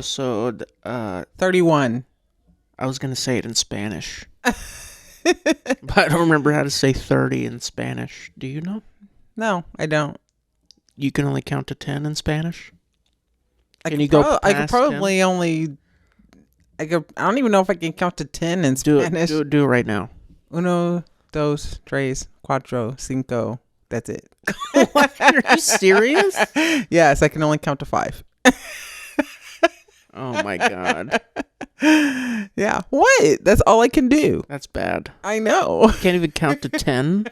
episode 31. I was going to say it in Spanish. But I don't remember how to say 30 in Spanish. Do you know? No, I don't. You can only count to 10 in Spanish? I could probably 10? I don't even know if I can count to 10 in Spanish. Do it right now. Uno, dos, tres, cuatro, cinco. That's it. What? Are you serious? Yes, I can only count to 5. Oh my God. Yeah. What? That's all I can do. That's bad. I know. You can't even count to 10?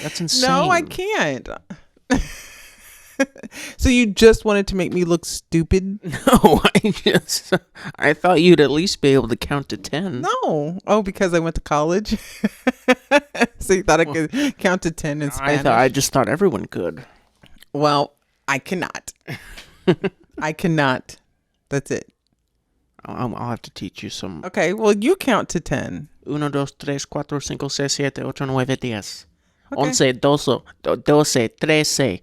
That's insane. No, I can't. So you just wanted to make me look stupid? No, I thought you'd at least be able to count to 10. No. Oh, because I went to college? So you thought I could count to 10 in Spanish? I just thought everyone could. Well, I cannot. I cannot. That's it. I'll have to teach you some. Okay, well, you count to 10. 1, 2, 3, 4, 5, 6, 7, 8, 9, 10. Okay. 11, 12, 13,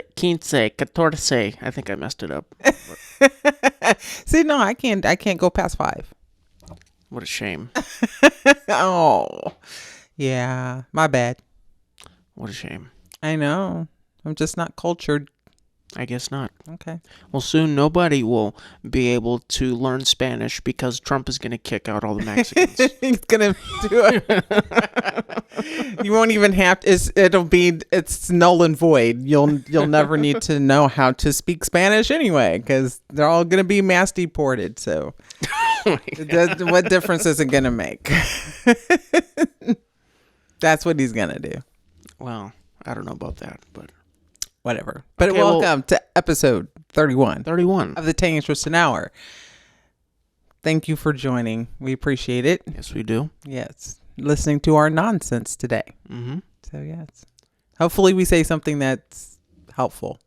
15, 14. I think I messed it up. See, no, I can't go past 5. What a shame. Oh, yeah, my bad. What a shame. I know. I'm just not cultured. I guess not. Okay. Well, soon nobody will be able to learn Spanish because Trump is going to kick out all the Mexicans. He's going to do it. You won't even have to. It's null and void. You'll never need to know how to speak Spanish anyway because they're all going to be mass deported. So what difference is it going to make? That's what he's going to do. Well, I don't know about that, but whatever. But okay, welcome to episode 31. 31 of the 10 Interests an Hour. Thank you for joining. We appreciate it. Yes, we do. Yes. Listening to our nonsense today. Mm-hmm. So, yes. Hopefully we say something that's helpful.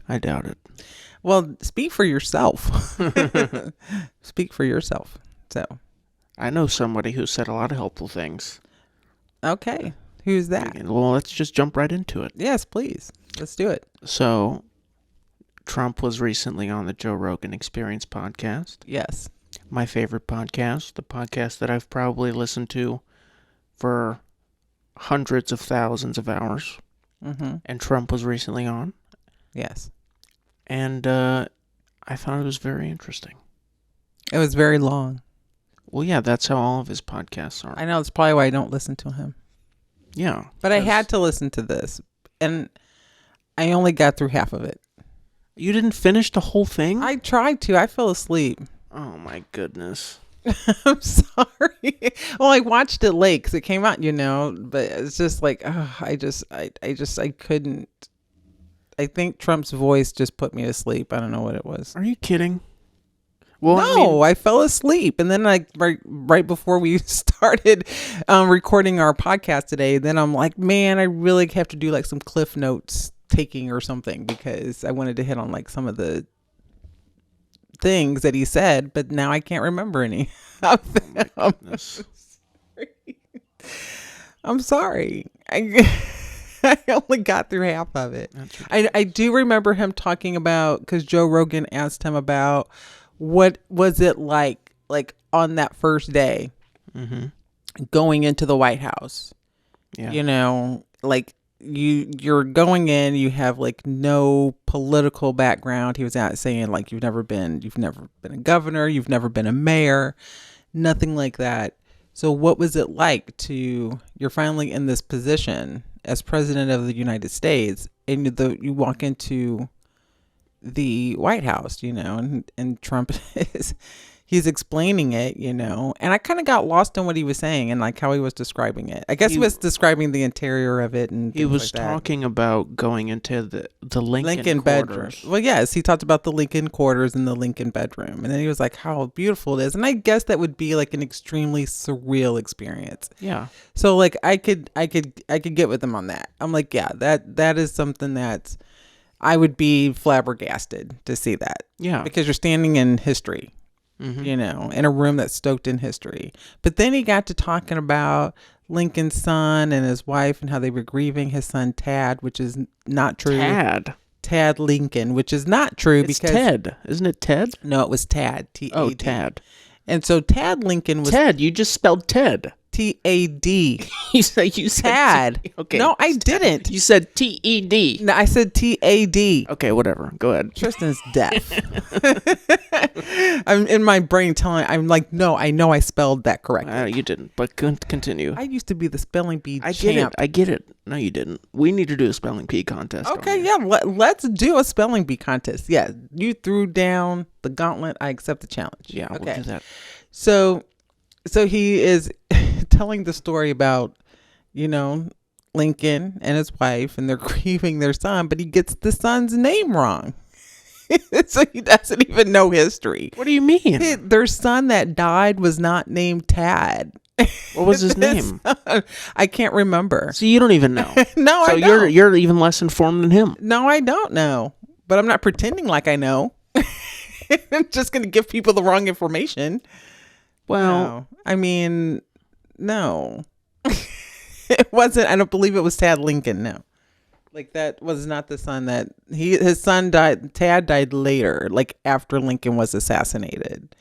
I doubt it. Well, speak for yourself. Speak for yourself. So, I know somebody who said a lot of helpful things. Okay. Who's that? Well, let's just jump right into it. Yes, please. Let's do it. So, Trump was recently on the Joe Rogan Experience podcast. Yes. My favorite podcast, the podcast that I've probably listened to for hundreds of thousands of hours. Mm-hmm. And Trump was recently on. Yes. And I thought it was very interesting. It was very long. Well, yeah, that's how all of his podcasts are. I know. It's probably why I don't listen to him. Yeah. But I had to listen to this. And I only got through half of it. You didn't finish the whole thing? I tried to. I fell asleep. Oh, my goodness. I'm sorry. Well, I watched it late because it came out, but it's just like, I couldn't. I think Trump's voice just put me to sleep. I don't know what it was. Are you kidding? Well, no, I fell asleep. And then right before we started recording our podcast today, then I'm like, man, I really have to do like some Cliff Notes taking or something because I wanted to hit on like some of the things that he said, but now I can't remember any of them. Oh my goodness. I'm sorry. I only got through half of it. I do remember him talking about, because Joe Rogan asked him about what was it like on that first day going into the White House. Yeah. Like you're going in, you have like no political background. He was out saying like you've never been a governor, you've never been a mayor, nothing like that. So what was it like you're finally in this position as president of the United States, and you walk into the White House, and Trump he's explaining it, and I kind of got lost in what he was saying and like how he was describing it. I guess he was describing the interior of it, and he was talking about going into the Lincoln bedroom. Well, yes, he talked about the Lincoln quarters and the Lincoln bedroom, and then he was like how beautiful it is, and I guess that would be like an extremely surreal experience. Yeah. So like I could get with him on that. I'm like, yeah, that is something that I would be flabbergasted to see that. Yeah. Because you're standing in history. Mm-hmm. In a room that's stoked in history. But then he got to talking about Lincoln's son and his wife and how they were grieving his son Tad, which is not true. Tad Lincoln, which is not true It's because Ted, isn't it? Ted? No, it was Tad. T-A-D. Oh, Tad. And so Tad Lincoln was Ted. You just spelled Ted. T-A-D. You said Tad. Okay. No, I didn't. You said T-E-D. No, I said T-A-D. Okay, whatever. Go ahead. Tristan's deaf. I'm in my brain I'm like, no, I know I spelled that correctly. You didn't, but continue. I used to be the spelling bee I champ. get it. No, you didn't. We need to do a spelling bee contest. Okay, yeah, let's do a spelling bee contest. Yeah, you threw down the gauntlet. I accept the challenge. Yeah, okay. We'll do that. So he is telling the story about, Lincoln and his wife, and they're grieving their son, but he gets the son's name wrong. So he doesn't even know history. What do you mean? Their son that died was not named Tad. What was his name? I can't remember. So you don't even know. No, so I don't. You're even less informed than him. No, I don't know. But I'm not pretending like I know. I'm just going to give people the wrong information. Well, no. I mean, no. It wasn't. I don't believe it was Tad Lincoln. No. Like, that was not the son that his son died. Tad died later, like after Lincoln was assassinated.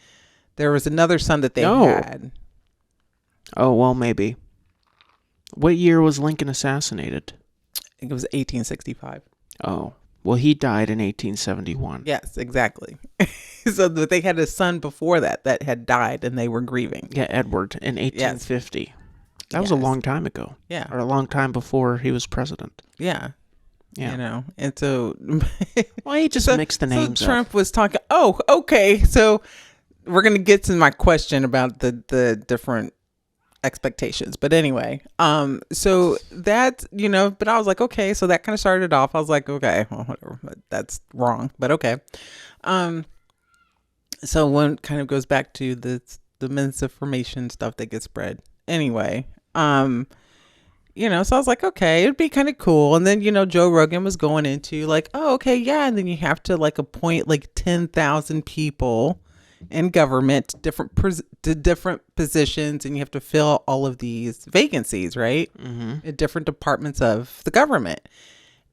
There was another son that they had. Oh, well, maybe. What year was Lincoln assassinated? I think it was 1865. Oh, well, he died in 1871. Yes, exactly. So they had a son before that had died, and they were grieving. Yeah, Edward in 1850. Yes. That was a long time ago. Yeah. Or a long time before he was president. Yeah. Yeah. And so... well, he just mixed the names up. Trump was talking... Oh, okay. So we're going to get to my question about the different expectations. But anyway, so that, but I was like, okay. So that kind of started off. I was like, okay, well, whatever. But that's wrong. But okay. So one kind of goes back to the misinformation stuff that gets spread. Anyway, so I was like, okay, it'd be kind of cool. And then, Joe Rogan was going into like, oh, okay, yeah. And then you have to like appoint like 10,000 people in government, different positions, and you have to fill all of these vacancies, right? Mm-hmm. In different departments of the government.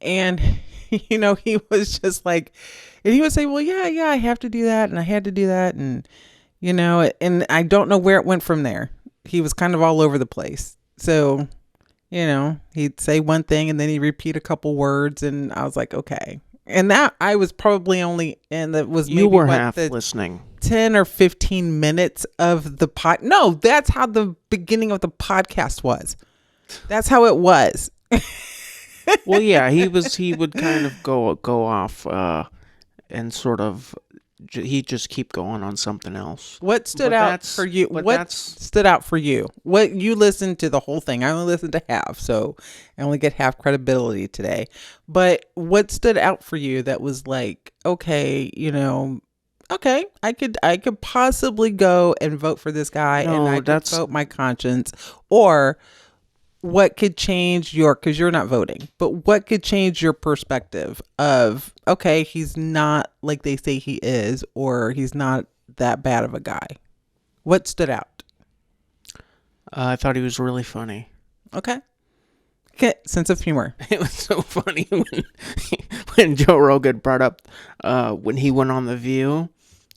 And, he was just like, and he would say, well, yeah, I have to do that. And I had to do that. And, and I don't know where it went from there. He was kind of all over the place. So, he'd say one thing and then he'd repeat a couple words. And I was like, okay. And that I was probably only, and that was maybe you were half listening. 10 or 15 minutes of the pod. No, that's how the beginning of the podcast was. That's how it was. Well, yeah, he would kind of go off and sort of, he'd just keep going on something else. What stood out for you? What stood out for you? What you listened to the whole thing? I only listened to half, so I only get half credibility today. But what stood out for you that was like, okay, okay, I could possibly go and vote for this guy, and I could vote my conscience, or what could change because you're not voting, but what could change your perspective of, okay, he's not like they say he is, or he's not that bad of a guy? What stood out? I thought he was really funny. Okay. Sense of humor. It was so funny when Joe Rogan brought up when he went on The View.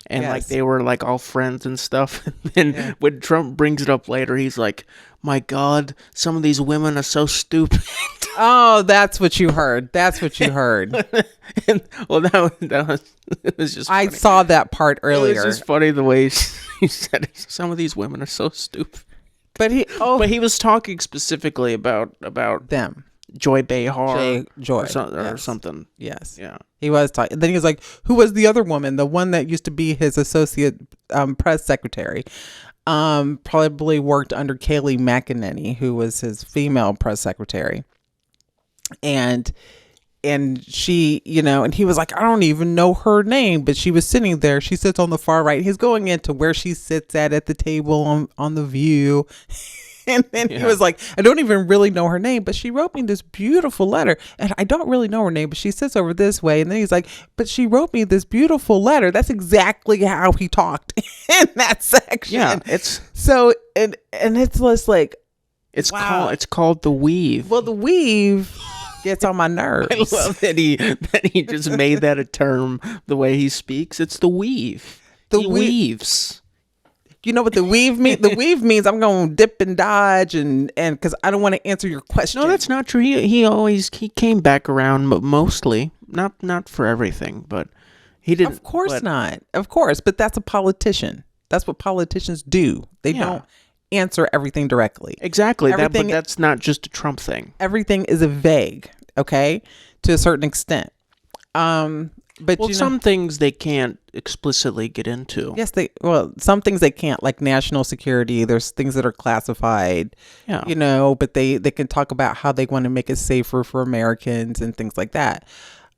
And like they were like all friends and stuff. And when Trump brings it up later, he's like, my God, some of these women are so stupid. Oh, that's what you heard. That's what you heard. And, well, it was just funny. I saw that part earlier. It was just funny the way he said it. Some of these women are so stupid. But he was talking specifically about them. Joy Behar Joy. Or something. Yes. Yeah. He was talking. Then he was like, who was the other woman? The one that used to be his associate press secretary. Probably worked under Kayleigh McEnany, who was his female press secretary. And she, and he was like, I don't even know her name, but she was sitting there. She sits on the far right. He's going into where she sits at the table on The View. And then he was like, I don't even really know her name, but she wrote me this beautiful letter. And I don't really know her name, but she sits over this way. And then he's like, but she wrote me this beautiful letter. That's exactly how he talked in that section. Yeah, it's so, and it's just like, it's called The Weave. Well, The Weave gets on my nerves. I love that he just made that a term the way he speaks. It's the weave. He weaves. You know what the weave means? The weave means I'm going to dip and dodge and because I don't want to answer your question. No, that's not true. He came back around mostly. Not for everything, but he didn't. Of course not. Of course, but that's a politician. That's what politicians do. They don't answer everything directly. Exactly. But that's not just a Trump thing. Everything is a vague, okay, to a certain extent. But some things they can't explicitly get into. Yes, some things they can't, like national security. There's things that are classified, but they can talk about how they want to make it safer for Americans and things like that,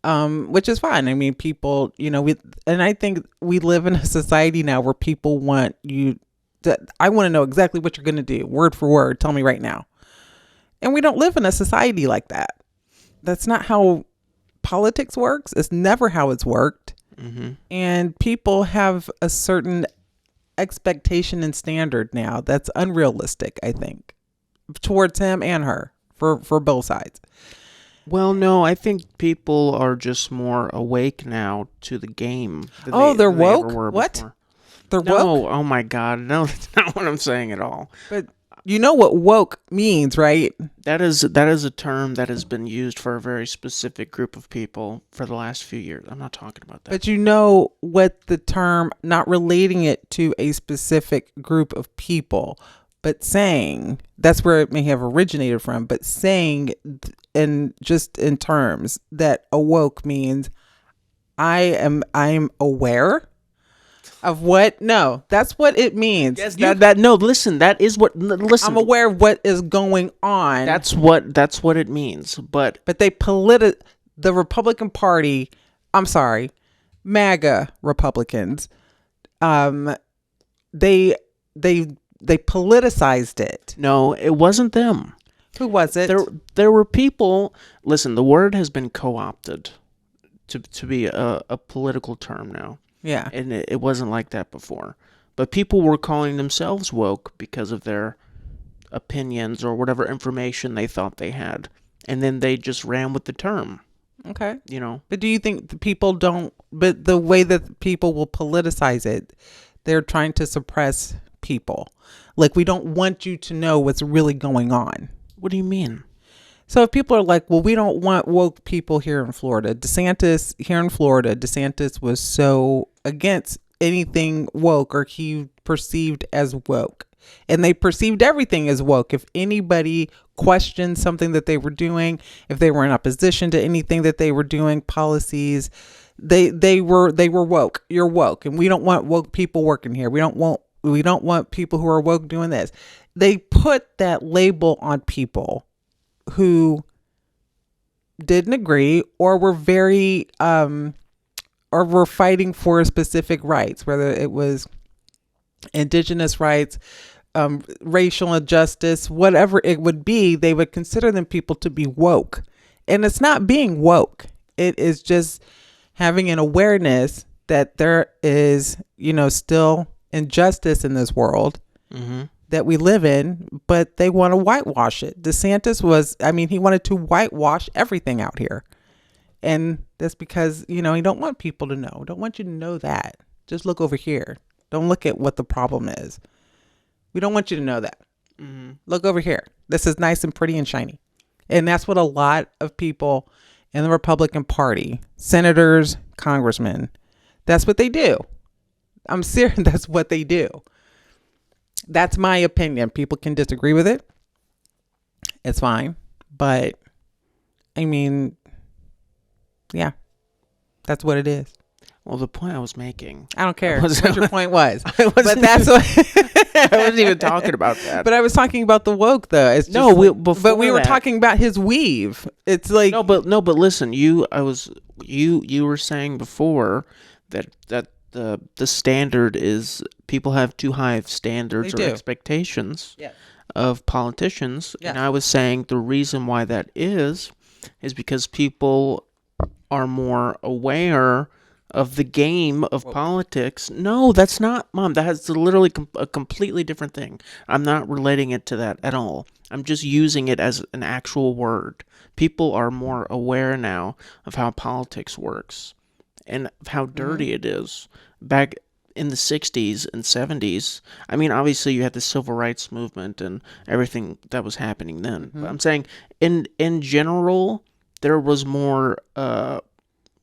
which is fine. I mean, people, and I think we live in a society now where people want you to, I want to know exactly what you're going to do, word for word. Tell me right now. And we don't live in a society like that. That's not how politics works. It's never how it's worked. Mm-hmm. And people have a certain expectation and standard now that's unrealistic, I think, towards him and her for both sides. Well, no, I think people are just more awake now to the game. They're woke? What? They're woke? No, oh my God. No, that's not what I'm saying at all. But you know what woke means, right? That is a term that has been used for a very specific group of people for the last few years. I'm not talking about that. But you know what the term, not relating it to a specific group of people, but saying, that's where it may have originated from, but saying in terms that awoke means I'm aware of what? No, that's what it means. Yes, listen, that is what, listen. I'm aware of what is going on. That's what it means. But the Republican Party, I'm sorry, MAGA Republicans, they politicized it. No, it wasn't them. Who was it? There were people, listen, the word has been co-opted to be a political term now. Yeah. And it wasn't like that before. But people were calling themselves woke because of their opinions or whatever information they thought they had. And then they just ran with the term. Okay. But do you think but the way that people will politicize it, they're trying to suppress people. Like, we don't want you to know what's really going on. What do you mean? So if people are like, well, we don't want woke people here in Florida. DeSantis was so against anything woke, or he perceived as woke. And they perceived everything as woke. If anybody questioned something that they were doing, if they were in opposition to anything that they were doing, policies, they were woke. You're woke. And we don't want woke people working here. We don't want people who are woke doing this. They put that label on people who didn't agree or were very or were fighting for specific rights, whether it was indigenous rights, racial injustice, whatever it would be. They would consider them people to be woke. And it's not being woke. It is just having an awareness that there is, still injustice in this world. Mm-hmm. That we live in, but they want to whitewash it. DeSantis he wanted to whitewash everything out here. And that's because, he don't want people to know. Don't want you to know that. Just look over here. Don't look at what the problem is. We don't want you to know that. Mm-hmm. Look over here. This is nice and pretty and shiny. And that's what a lot of people in the Republican Party, senators, congressmen, that's what they do. I'm serious. That's what they do. That's my opinion. People can disagree with it. It's fine. But, yeah, that's what it is. Well, the point I was making. I don't care what your point was. But that's what. I wasn't even talking about that. But I was talking about the woke, though. It's just we were talking about his weave. It's like. No, but listen, you were saying before that the standard is people have too high of standards or expectations of politicians. Yeah. And I was saying the reason why that is because people are more aware of the game of politics. No, that's not, Mom. That has literally a completely different thing. I'm not relating it to that at all. I'm just using it as an actual word. People are more aware now of how politics works and how dirty it is. Back in the 60s and 70s, I mean, obviously you had the civil rights movement and everything that was happening then. But I'm saying in general, there was more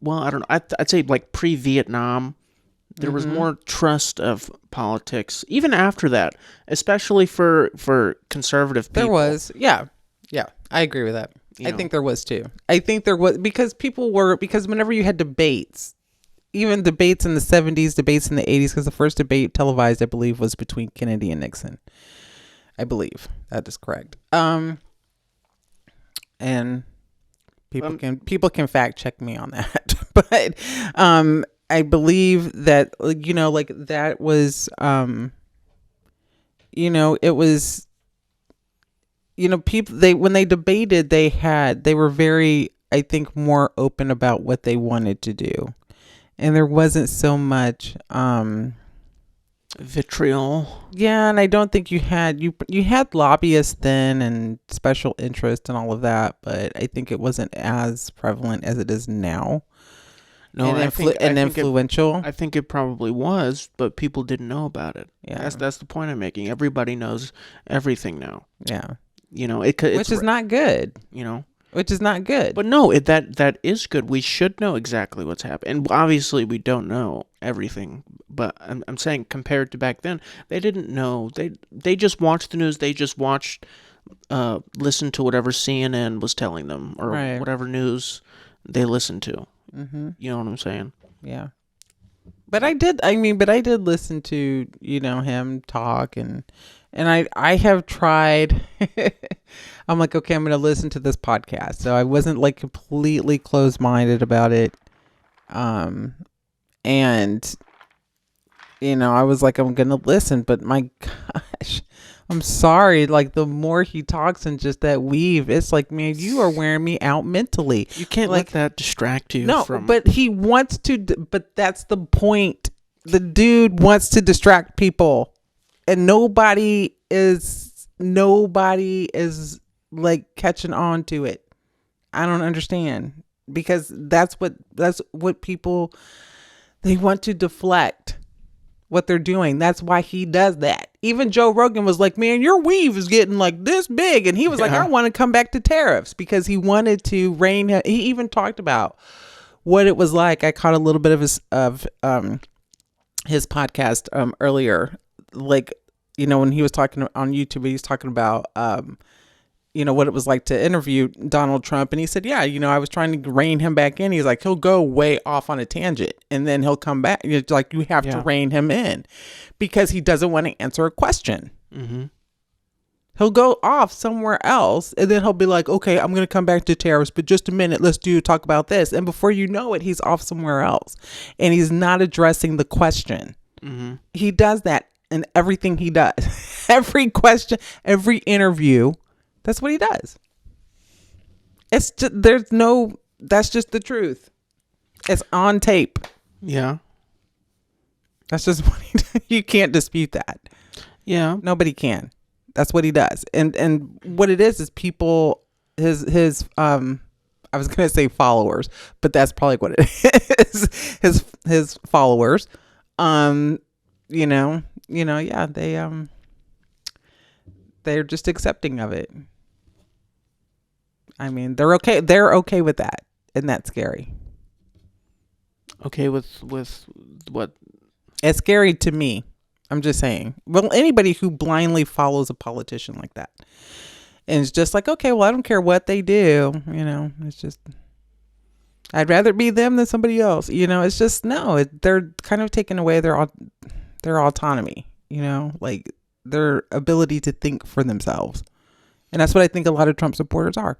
well, I don't know. I'd say like pre-Vietnam, there was more trust of politics. Even after that, especially for conservative people. There was, yeah. I agree with that. I think there was too. I think there was because whenever you had debates, even debates in the 70s, debates in the 80s, because the first debate televised, I believe, was between Kennedy and Nixon. I believe that is correct. And people can fact check me on that, but I believe that like that was it was people when they debated they were very, I think, more open about what they wanted to do, and there wasn't so much vitriol. Yeah, and I don't think you had lobbyists then and special interest and all of that, but I think it wasn't as prevalent as it is now. No, and influential. I think it probably was, but people didn't know about it. Yeah, that's the point I'm making. Everybody knows everything now. Yeah, which is not good. Which is not good. But no, that is good. We should know exactly what's happening. And obviously, we don't know everything. But I'm saying, compared to back then, they didn't know. They just watched the news. They just listened to whatever CNN was telling them, or whatever news they listened to. Mm-hmm. You know what I'm saying? Yeah. But I did listen to, him talk, and I have tried. I'm like, okay, I'm going to listen to this podcast. So I wasn't like completely closed-minded about it. And I was like, I'm going to listen, but my gosh, I'm sorry. Like, the more he talks and just that weave, it's like, man, you are wearing me out mentally. You can't let that distract you. No, but he wants to, but that's the point. The dude wants to distract people, and nobody is like catching on to it. I don't understand, because that's what people, they want to deflect what they're doing. That's why he does that. Even Joe Rogan was like, man, your weave is getting like this big. And he was like, I want to come back to tariffs, because he wanted to rein him. He even talked about what it was like. I caught a little bit of his podcast earlier, like, when he was talking on YouTube, he was talking about what it was like to interview Donald Trump. And he said, yeah, I was trying to rein him back in. He's like, he'll go way off on a tangent, and then he'll come back. It's like, you have to rein him in, because he doesn't want to answer a question. Mm-hmm. He'll go off somewhere else, and then he'll be like, okay, I'm going to come back to tariffs, but just a minute, let's talk about this. And before you know it, he's off somewhere else, and he's not addressing the question. Mm-hmm. He does that in everything he does. Every question, every interview, that's what he does. It's just, that's just the truth. It's on tape. Yeah. That's just what he does. You can't dispute that. Yeah. Nobody can. That's what he does. And what it is people, his I was going to say followers, but that's probably what it is. His followers, they're just accepting of it. I mean, they're okay with that, and that's scary. Okay with what? It's scary to me. I'm just saying. Well, anybody who blindly follows a politician like that, and it's just like, okay, well, I don't care what they do. It's just, I'd rather be them than somebody else. It's just, no, they're kind of taking away their autonomy. Like their ability to think for themselves, and that's what I think a lot of Trump supporters are.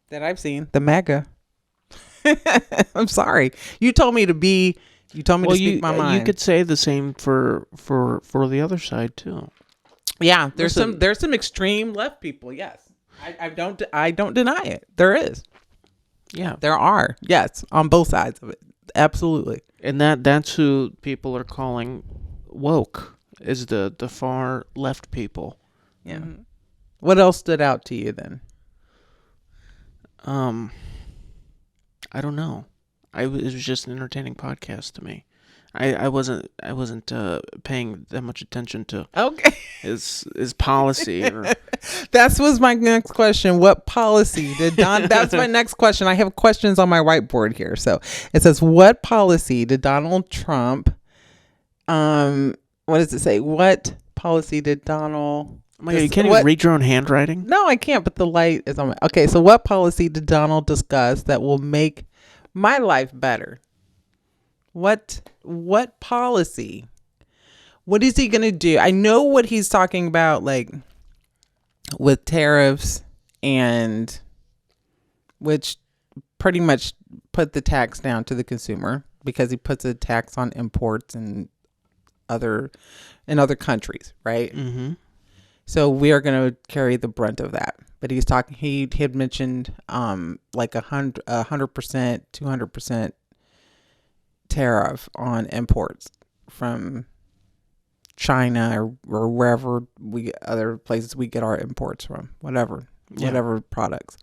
That I've seen, the MAGA. I'm sorry. You told me to speak my mind. You could say the same for the other side too. Yeah, there's some extreme left people. Yes, I don't deny it. There is. Yeah, there are. Yes, on both sides of it. Absolutely. And that's who people are calling woke, is the far left people. Yeah. Mm-hmm. What else stood out to you then? I don't know. It was just an entertaining podcast to me. I wasn't paying that much attention to his policy. That was my next question. What policy did that's my next question. I have questions on my whiteboard here. So it says, what policy did Donald Trump, what does it say? What policy did Donald... Oh my God, you can't even read your own handwriting? No, I can't, but the light is on my... Okay, so what policy did Donald discuss that will make my life better? What policy? What is he going to do? I know what he's talking about, like with tariffs, and which pretty much put the tax down to the consumer, because he puts a tax on imports and other countries, right? Mm-hmm. So we are going to carry the brunt of that. But he's talking. He had mentioned like 100%, 200% tariff on imports from China or wherever other places we get our imports from, whatever products.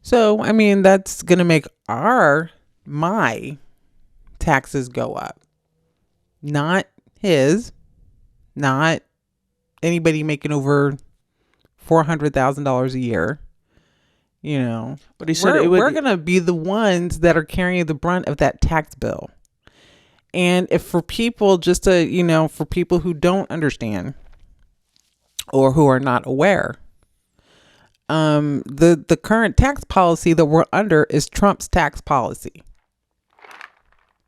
So I mean, that's gonna make my taxes go up, not his, not anybody making over $400,000 a year. You know, but he said we're gonna be the ones that are carrying the brunt of that tax bill. And if for people for people who don't understand or who are not aware, the current tax policy that we're under is Trump's tax policy.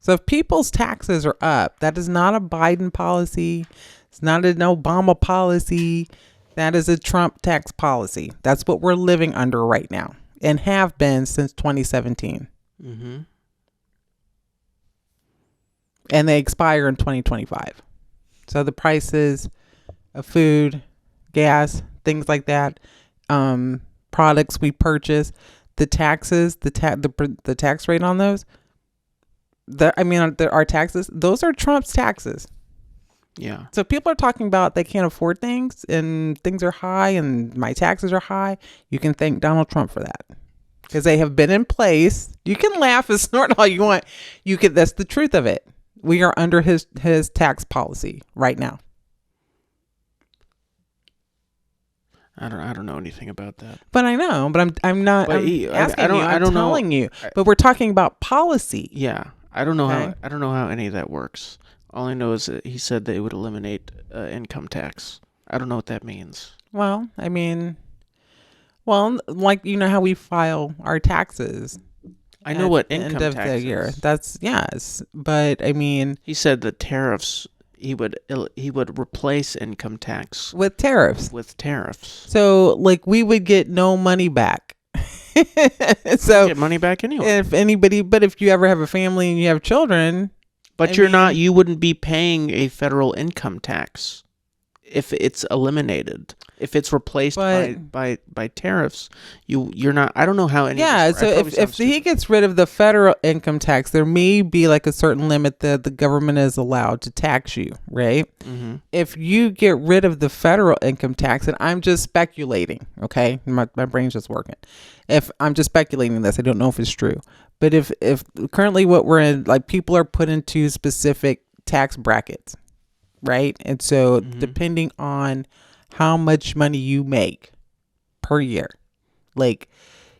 So if people's taxes are up, that is not a Biden policy. It's not an Obama policy. That is a Trump tax policy. That's what we're living under right now and have been since 2017. Mm-hmm. And they expire in 2025. So the prices of food, gas, things like that, products we purchase, the taxes, the tax rate on those, our taxes, those are Trump's taxes. Yeah. So people are talking about they can't afford things and things are high and my taxes are high. You can thank Donald Trump for that, because they have been in place. You can laugh and snort all you want. That's the truth of it. We are under his tax policy right now. I don't know anything about that. But I know. But I'm not. But I'm telling you. But we're talking about policy. Yeah, I don't know how any of that works. All I know is that he said they would eliminate income tax. I don't know what that means. Well, I mean, like how we file our taxes. I know what income tax tax is. Year. That's yes, but I mean, he said the tariffs. He would replace income tax with tariffs. So like we would get no money back. So get money back anyway. But if you ever have a family and you have children, you wouldn't be paying a federal income tax if it's eliminated. If it's replaced by tariffs, you're not. I don't know how any. Yeah, so if he gets rid of the federal income tax, there may be like a certain limit that the government is allowed to tax you, right? Mm-hmm. If you get rid of the federal income tax, and I'm just speculating, okay, my brain's just working. If I'm just speculating this, I don't know if it's true, but if currently what we're in, like people are put into specific tax brackets, right? And so depending on how much money you make per year, like,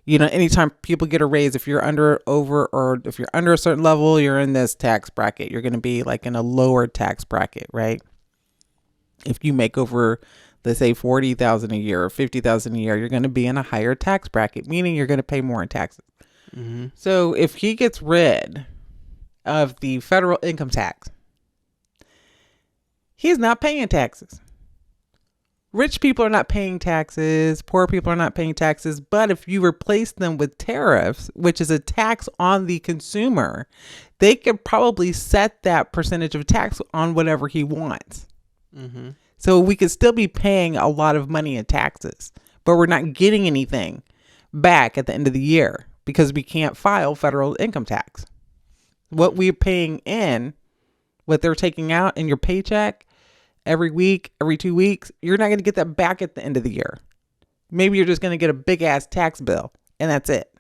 anytime people get a raise, if you're if you're under a certain level, you're in this tax bracket. You're going to be like in a lower tax bracket, right? If you make over, let's say $40,000 a year or $50,000 a year, you're going to be in a higher tax bracket, meaning you're going to pay more in taxes. Mm-hmm. So if he gets rid of the federal income tax, he's not paying taxes. Rich people are not paying taxes. Poor people are not paying taxes. But if you replace them with tariffs, which is a tax on the consumer, they could probably set that percentage of tax on whatever he wants. Mm-hmm. So we could still be paying a lot of money in taxes, but we're not getting anything back at the end of the year because we can't file federal income tax. What we're paying in, what they're taking out in your paycheck every week, every 2 weeks, you're not going to get that back at the end of the year. Maybe you're just going to get a big ass tax bill and that's it.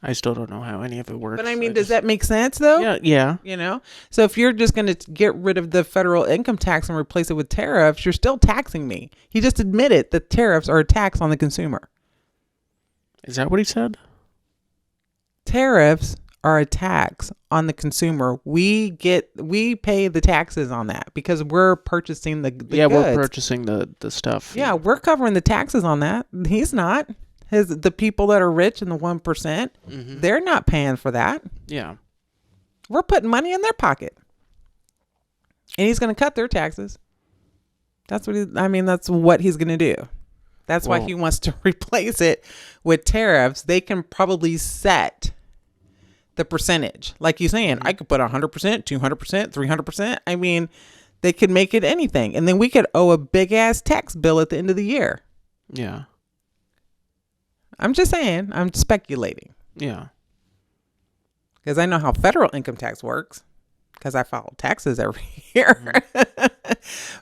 I still don't know how any of it works. But I mean, does that make sense though? Yeah. You know, so if you're just going to get rid of the federal income tax and replace it with tariffs, you're still taxing me. He just admitted that tariffs are a tax on the consumer. Is that what he said? Tariffs are a tax on the consumer. We pay the taxes on that because we're purchasing the goods. We're purchasing the stuff. Yeah, we're covering the taxes on that. He's not. The people that are rich and the 1%, they're not paying for that. Yeah. We're putting money in their pocket. And he's going to cut their taxes. That's what he's going to do. That's why he wants to replace it with tariffs. They can probably set the percentage. Like you're saying, I could put 100%, 200%, 300%. I mean, they could make it anything. And then we could owe a big ass tax bill at the end of the year. Yeah. I'm just saying, I'm speculating. Yeah. Because I know how federal income tax works because I file taxes every year.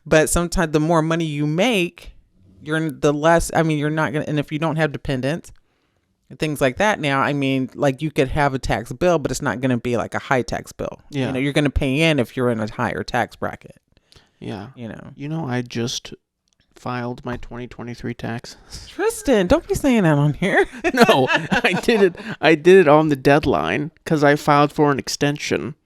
But sometimes the more money you make, you're not going to, and if you don't have dependents and things like that now, I mean, like you could have a tax bill, but it's not going to be like a high tax bill. Yeah. You know, you're going to pay in if you're in a higher tax bracket. Yeah. You know, I just filed my 2023 tax. Tristan, don't be saying that on here. No, I did it on the deadline because I filed for an extension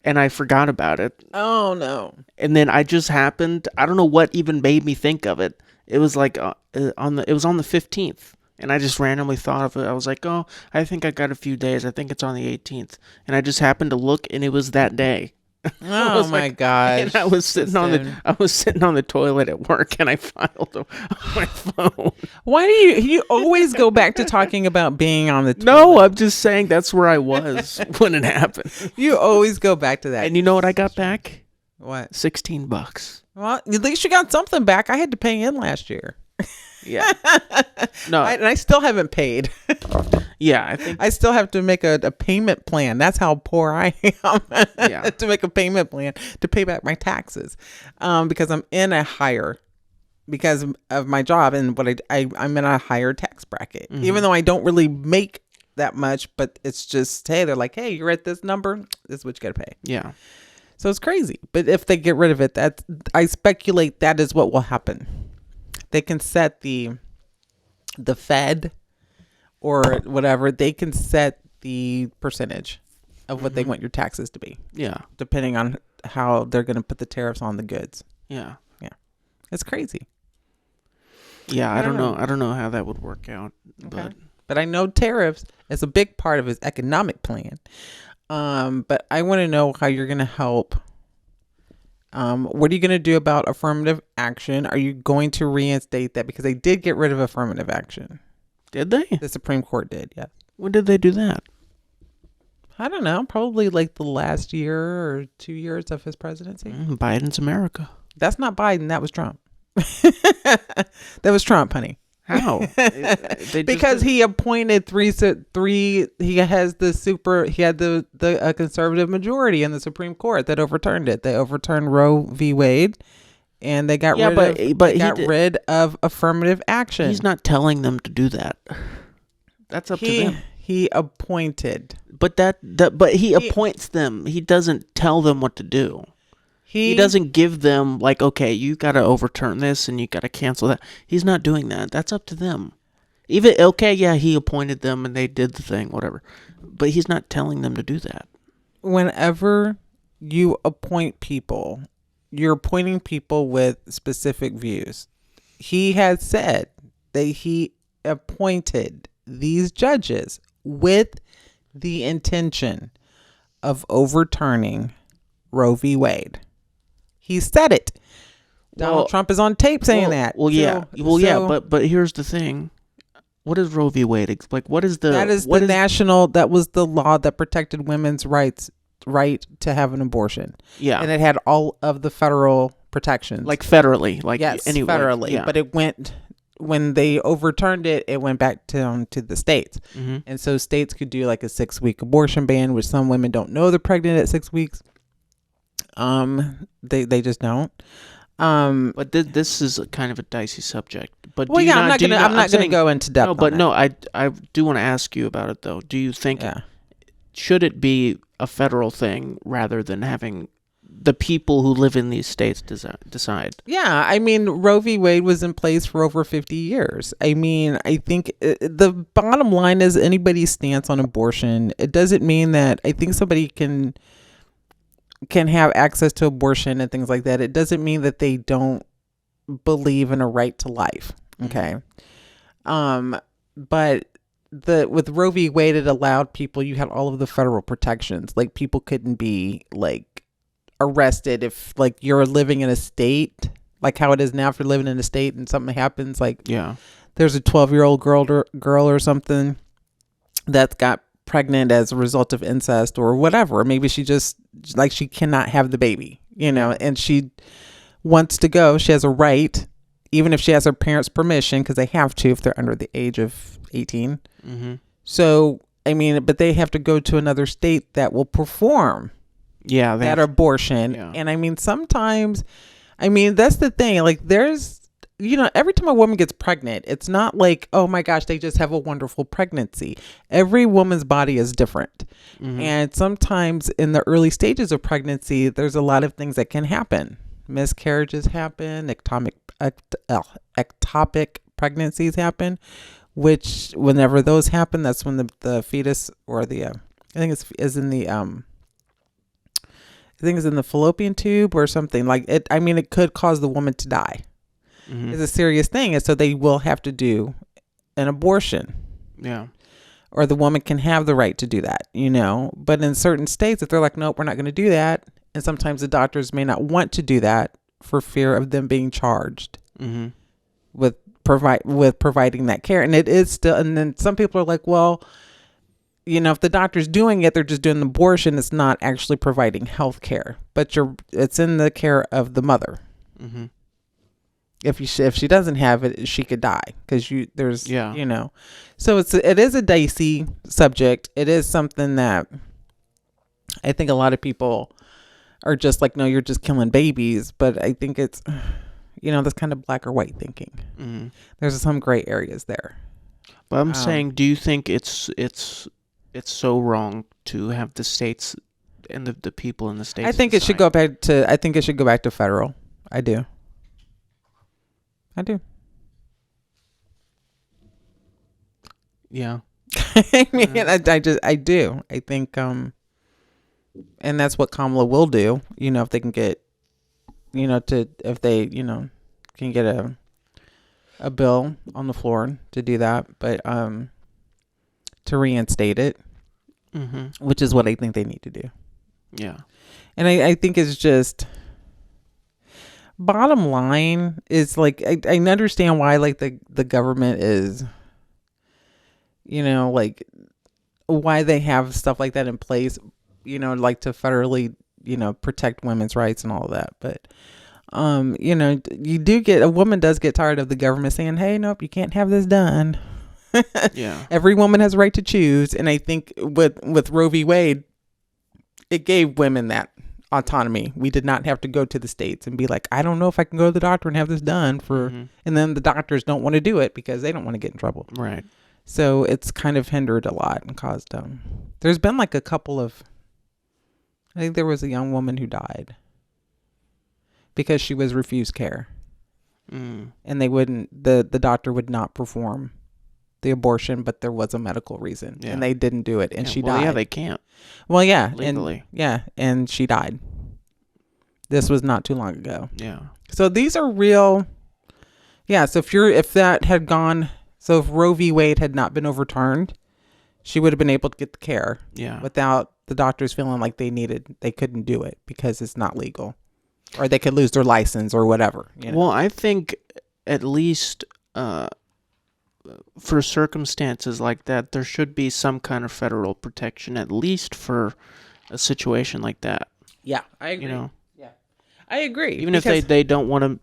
and I forgot about it. Oh no. And then I just happened, I don't know what even made me think of it. It was like it was on the 15th and I just randomly thought of it. I was like, "Oh, I think I got a few days. I think it's on the 18th." And I just happened to look and it was that day. Oh my gosh. And I was sitting on the toilet at work and I filed on my phone. Why do you always go back to talking about being on the toilet? No, I'm just saying that's where I was when it happened. You always go back to that. And you know what I got back? What? $16. Well, at least you got something back. I had to pay in last year. Yeah. No. And I still haven't paid. Yeah, I think I still have to make a payment plan. That's how poor I am. Yeah. To make a payment plan to pay back my taxes, because I'm in a higher, because of my job and what I'm in a higher tax bracket. Even though I don't really make that much, but it's just, hey, they're like, hey, you're at this number. This is what you got to pay. Yeah. So it's crazy. But if they get rid of it, I speculate that is what will happen. They can set the Fed or whatever, they can set the percentage of what they want your taxes to be. Yeah. Depending on how they're going to put the tariffs on the goods. Yeah. Yeah. It's crazy. Yeah, I don't know. I don't know how that would work out. Okay. But I know tariffs is a big part of his economic plan. But I want to know how you're going to help. What are you going to do about affirmative action? Are you going to reinstate that? Because they did get rid of affirmative action. Did they? The Supreme Court did, yes. When did they do that? I don't know. Probably like the last year or 2 years of his presidency. Biden's America. That's not Biden. That was Trump. That was Trump, honey. How? Because he appointed three. He had the conservative majority in the Supreme Court that overturned it. They overturned Roe v. Wade, and they got rid of affirmative action. He's not telling them to do that. That's up to them. He appointed, but he appoints them. He doesn't tell them what to do. He doesn't give them like, okay, you got to overturn this and you got to cancel that. He's not doing that. That's up to them. He appointed them and they did the thing, whatever. But he's not telling them to do that. Whenever you appoint people, you're appointing people with specific views. He has said that he appointed these judges with the intention of overturning Roe v. Wade. He said it. Donald Trump is on tape saying that. But here's the thing. What is Roe v. Wade? Like, what is the... That was the law that protected women's right to have an abortion. Yeah. And it had all of the federal protections. Like federally. Like, yes, anyway, federally. Yeah. But it went when they overturned it, it went back to the states. Mm-hmm. And so states could do like a 6-week abortion ban, which some women don't know they're pregnant at 6 weeks. They just don't. But this is kind of a dicey subject. But well, yeah, I'm not gonna go into depth. No, but no, I do want to ask you about it though. Do you think should it be a federal thing rather than having the people who live in these states decide? Yeah, I mean, Roe v. Wade was in place for over 50 years. I mean, I think the bottom line is anybody's stance on abortion. It doesn't mean that I think somebody can have access to abortion and things like that. It doesn't mean that they don't believe in a right to life. Okay. But with Roe v. Wade, it allowed people, you had all of the federal protections. Like people couldn't be like arrested if like you're living in a state, like how it is now if you're living in a state and something happens, like there's a 12-year-old girl or something that got pregnant as a result of incest or whatever. Maybe she just like she cannot have the baby, and she wants to go. She has a right, even if she has her parents' permission, because they have to if they're under the age of 18. Mm-hmm. So I mean, but they have to go to another state that will perform that abortion. And I mean, sometimes, I mean, that's the thing. Like there's, every time a woman gets pregnant, it's not like, oh my gosh, they just have a wonderful pregnancy. Every woman's body is different. Mm-hmm. And sometimes in the early stages of pregnancy, there's a lot of things that can happen. Miscarriages happen, ectopic pregnancies happen, which whenever those happen, that's when the fetus or the, I think is in the, I think it's in the fallopian tube or something like it. I mean, it could cause the woman to die. Mm-hmm. It's a serious thing. And so they will have to do an abortion. Yeah. Or the woman can have the right to do that, But in certain states, if they're like, nope, we're not going to do that. And sometimes the doctors may not want to do that for fear of them being charged with providing that care. And it is still, and then some people are like, well, if the doctor's doing it, they're just doing the abortion. It's not actually providing health care, but it's in the care of the mother. Mm-hmm. If she doesn't have it, she could die because so it is a dicey subject. It is something that I think a lot of people are just like, no, you're just killing babies. But I think it's, that's kind of black or white thinking. Mm-hmm. There's some gray areas there. But I'm saying, do you think it's so wrong to have the states and the people in the states? I think it should go back to federal. I do. Yeah. I mean, I do. I think, and that's what Kamala will do. If they can get, if they, can get a bill on the floor to do that, but to reinstate it, which is what I think they need to do. Yeah. And I think it's just, bottom line is like, I understand why like the government is, like why they have stuff like that in place, like to federally, protect women's rights and all of that. But, a woman does get tired of the government saying, hey, nope, you can't have this done. Yeah. Every woman has a right to choose. And I think with Roe v. Wade, it gave women that autonomy. We did not have to go to the states and be like, I don't know if I can go to the doctor and have this done and then the doctors don't want to do it because they don't want to get in trouble. Right. So it's kind of hindered a lot and caused, there's been like a couple of, I think there was a young woman who died because she was refused care. And they the doctor would not perform the abortion, but there was a medical reason and they didn't do it and she died. Yeah, they can't. Well, yeah. Legally. And she died. This was not too long ago. Yeah. So these are real. Yeah. So if that had gone, so if Roe v. Wade had not been overturned, she would have been able to get the care without the doctors feeling like they couldn't do it because it's not legal or they could lose their license or whatever. Well, I think at least, for circumstances like that, there should be some kind of federal protection, at least for a situation like that. Yeah, I agree. Yeah, I agree. Even if they don't want to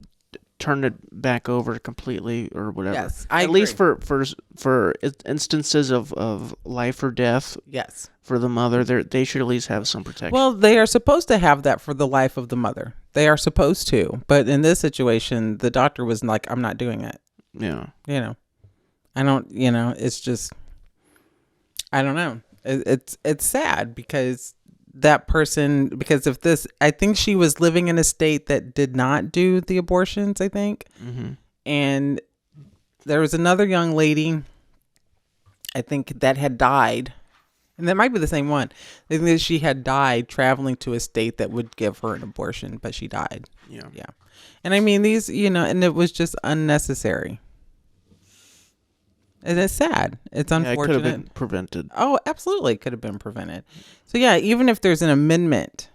turn it back over completely or whatever. Yes, at least for instances of life or death. Yes, for the mother, they should at least have some protection. Well, they are supposed to have that for the life of the mother. They are supposed to, but in this situation, the doctor was like, "I'm not doing it." Yeah, I don't. It's just, I don't know. It's sad because that person, because of this, I think she was living in a state that did not do the abortions. I think, and there was another young lady, I think, that had died. And that might be the same one. I think that she had died traveling to a state that would give her an abortion, but she died. Yeah. And I mean, these, and it was just unnecessary. And it's sad. It's unfortunate. It could have been prevented. Oh, absolutely. Could have been prevented. So yeah, even if there's an amendment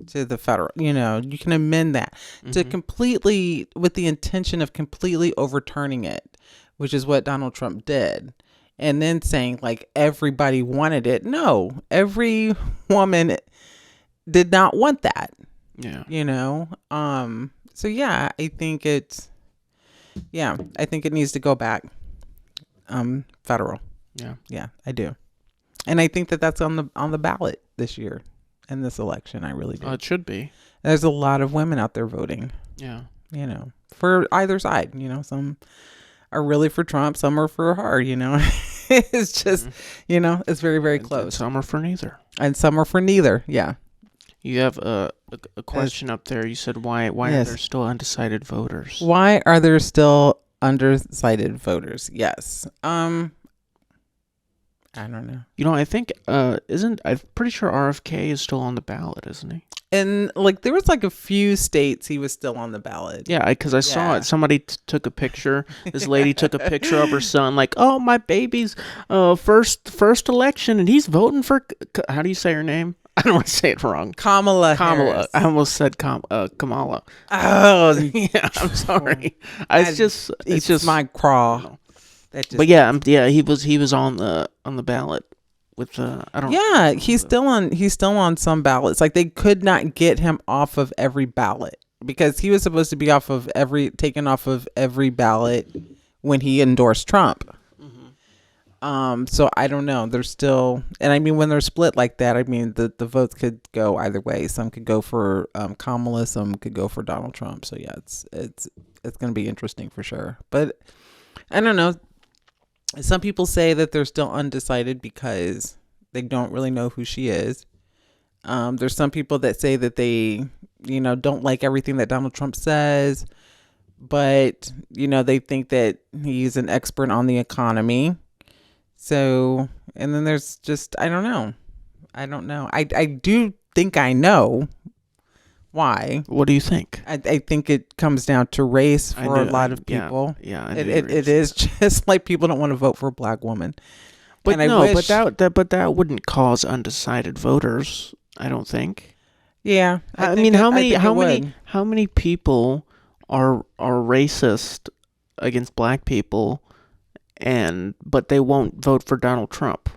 to the federal, you can amend that to completely, with the intention of completely overturning it, which is what Donald Trump did. And then saying like everybody wanted it. No, every woman did not want that. Yeah. So yeah, I think it needs to go back. Federal. Yeah. Yeah, I do. And I think that that's on the ballot this year in this election. I really do. It should be. There's a lot of women out there voting. Yeah. For either side, some are really for Trump, some are for her, It's just, it's very, very close. And some are for neither. And some are for neither, yeah. You have a question up there. You said, why are there still undecided voters? Why are there still undecided voters? Yes. I don't know. I think, I'm pretty sure RFK is still on the ballot, isn't he? And there was a few states he was still on the ballot. Yeah, because I saw it. Somebody took a picture. This lady took a picture of her son, oh, my baby's first election, and he's voting for. How do you say her name? I don't want to say it wrong. Kamala Harris. I almost said Kamala. Oh, yeah. I'm sorry. It's just my craw. But yeah, he was on the ballot. With I don't. Yeah, he's still on some ballots. They could not get him off of every ballot because he was supposed to be taken off of every ballot when he endorsed Trump. So I don't know. There's still, and I mean when they're split like that, I mean the votes could go either way. Some could go for Kamala, some could go for Donald Trump. So yeah, it's going to be interesting for sure. But I don't know. Some people say that they're still undecided because they don't really know who she is. There's some people that say that they, don't like everything that Donald Trump says, but, they think that he's an expert on the economy. So, and then there's just, I don't know. I do think I know why. What do you think? I think it comes down to race for a lot of people. Yeah, it is just like people don't want to vote for a black woman. But but that wouldn't cause undecided voters, I don't think. Yeah, how many people are racist against black people, but they won't vote for Donald Trump?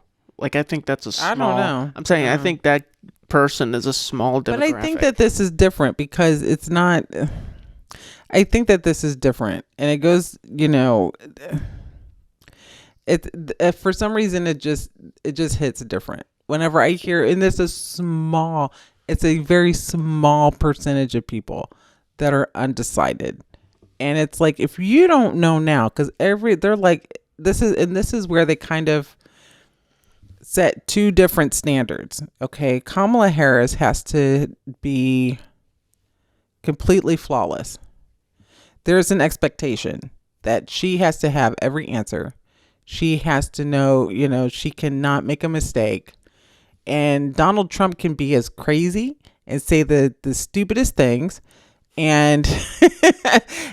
I think that's a small. I don't know. I'm saying I think that person is a small demographic. But I think that this is different because it's not. I think that this is different, and it goes. It for some reason it just hits different. Whenever I hear, and it's a very small percentage of people that are undecided, and it's if you don't know now, because this is where they kind of set two different standards. Okay, Kamala Harris has to be completely flawless. There's an expectation that she has to have every answer. She has to know, she cannot make a mistake. And Donald Trump can be as crazy and say the stupidest things, and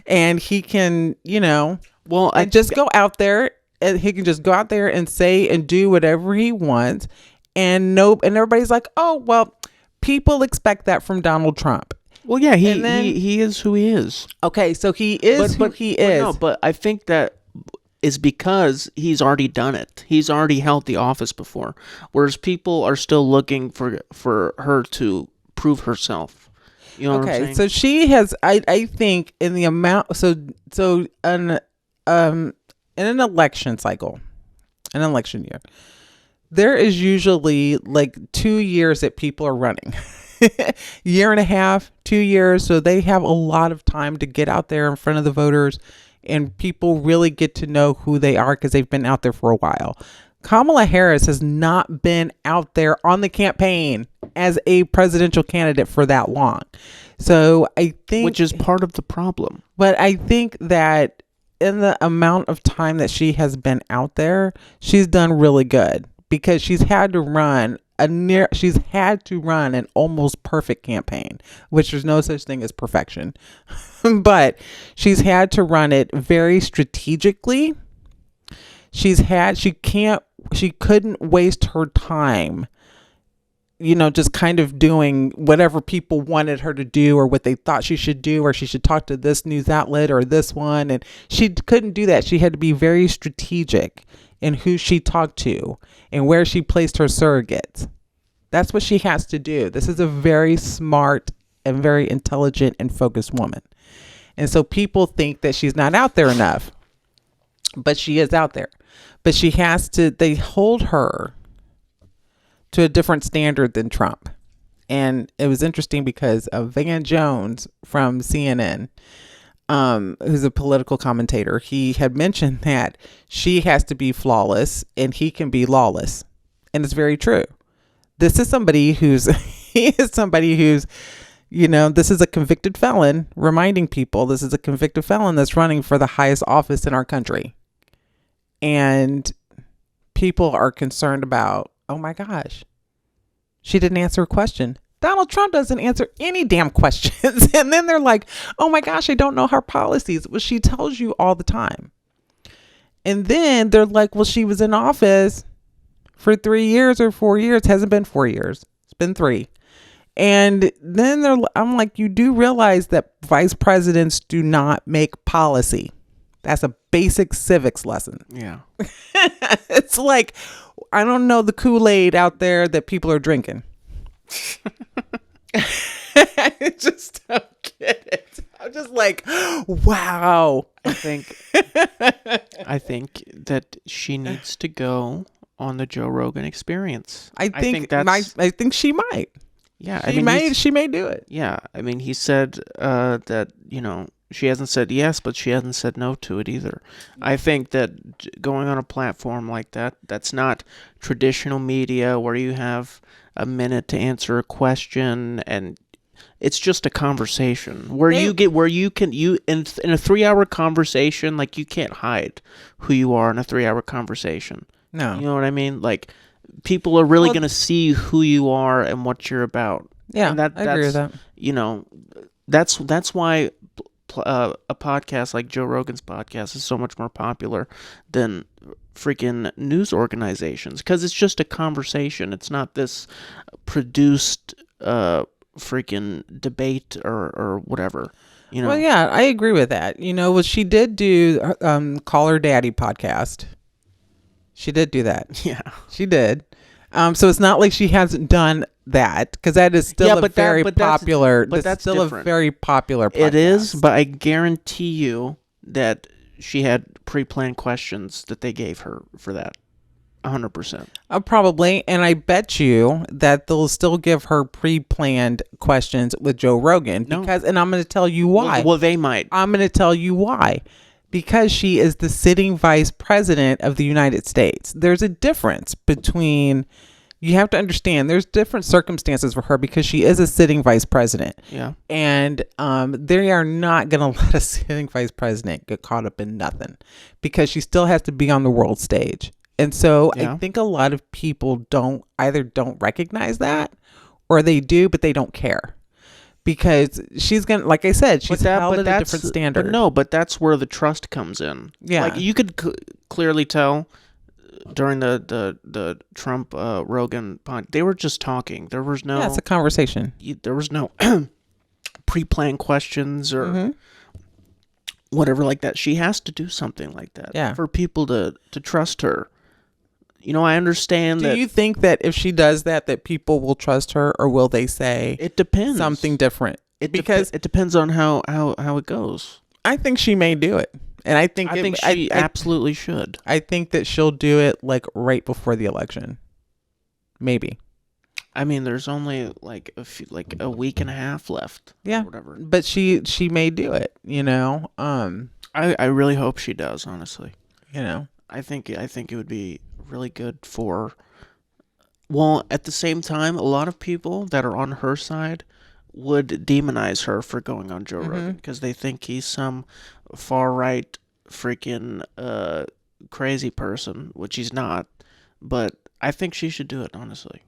and he can, go out there. And he can just go out there and say and do whatever he wants, and everybody's like, oh well, people expect that from Donald Trump. Well, yeah, he is who he is. Okay, so he is who he is. No, but I think that is because he's already done it. He's already held the office before, whereas people are still looking for her to prove herself. You know what I'm saying? So she has, I think in the amount, in an election cycle, an election year, there is usually like 2 years that people are running. Year and a half, 2 years. So they have a lot of time to get out there in front of the voters, and people really get to know who they are because they've been out there for a while. Kamala Harris has not been out there on the campaign as a presidential candidate for that long. So I think, which is part of the problem. But I think that in the amount of time that she has been out there, she's done really good, because she's had to run an almost perfect campaign, which there's no such thing as perfection. But she's had to run it very strategically. She couldn't waste her time, just kind of doing whatever people wanted her to do, or what they thought she should do, or she should talk to this news outlet or this one. And she couldn't do that. She had to be very strategic in who she talked to and where she placed her surrogates. That's what she has to do. This is a very smart and very intelligent and focused woman. And so people think that she's not out there enough, but she is out there. But they hold her to a different standard than Trump. And it was interesting because Van Jones from CNN, who's a political commentator, he had mentioned that she has to be flawless and he can be lawless. And it's very true. This is somebody who's, this is a convicted felon, reminding people this is a convicted felon that's running for the highest office in our country. And people are concerned about, oh my gosh, she didn't answer a question. Donald Trump doesn't answer any damn questions. And then they're like, oh my gosh, I don't know her policies. Well, she tells you all the time. And then they're like, well, she was in office for 3 years or 4 years. It hasn't been 4 years. It's been 3. And then I'm like, you do realize that vice presidents do not make policy. That's a basic civics lesson. Yeah. It's like, I don't know the Kool-Aid out there that people are drinking. I just don't get it. I'm just like, wow. I think that she needs to go on the Joe Rogan Experience. I think she might. Yeah, she may do it. Yeah, I mean, he said that she hasn't said yes, but she hasn't said no to it either. I think that going on a platform like that's not traditional media where you have a minute to answer a question, and it's just a conversation where in a 3-hour conversation, like, you can't hide who you are in a 3-hour conversation. No. You know what I mean? Like, people are really going to see who you are and what you're about. Yeah, I agree with that. That's why a podcast like Joe Rogan's podcast is so much more popular than freaking news organizations, because it's just a conversation. It's not this produced freaking debate or whatever. Well, yeah, I agree with that. She did do Call Her Daddy podcast. She did do that. Yeah, she did. So it's not like she hasn't done that, because that is still a very popular podcast. It is, but I guarantee you that she had pre-planned questions that they gave her for that. 100%. Probably. And I bet you that they'll still give her pre-planned questions with Joe Rogan. And I'm going to tell you why. Well, they might. I'm going to tell you why. Because she is the sitting vice president of the United States. There's a difference between, you have to understand, there's different circumstances for her because she is a sitting vice president. Yeah. And they are not going to let a sitting vice president get caught up in nothing, because she still has to be on the world stage. And so I think a lot of people don't recognize that, or they do, but they don't care. Because she's going to, like I said, she's held at a different standard. But that's where the trust comes in. Yeah. Like, you could clearly tell during the Trump Rogan pod, they were just talking. There was no... Yeah, it's a conversation. There was no pre-planned questions or whatever like that. She has to do something like that for people to trust her. I understand that... Do you think that if she does that people will trust her, or will they say... It depends. Something different? it depends on how it goes. I think she may do it. And I think she absolutely should. I think that she'll do it like right before the election. Maybe. I mean, there's only like a week and a half left. Yeah. Or whatever. But she may do it, you know. I really hope she does, honestly. You know. I think it would be really good for. Well, at the same time, a lot of people that are on her side would demonize her for going on Joe Rogan because they think he's some far right freaking crazy person, which he's not. But I think she should do it, honestly.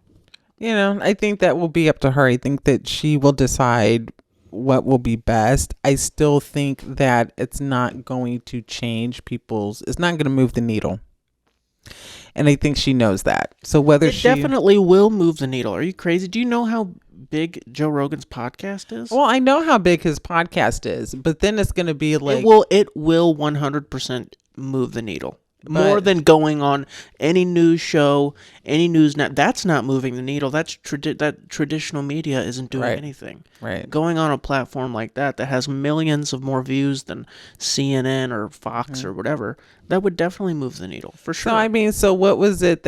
You know, I think that will be up to her. I think that she will decide what will be best. I still think that it's not going to change it's not going to move the needle. And I think she knows that. So whether she definitely will move the needle. Are you crazy? Do you know how big Joe Rogan's podcast is? Well, I know how big his podcast is, but then it's going to be like it will 100% move the needle. More than going on any news show, any news net. That's not moving the needle. That's that traditional media isn't doing anything. Right. Going on a platform like that has millions of more views than CNN or Fox or whatever, that would definitely move the needle for sure. So I mean, so what was it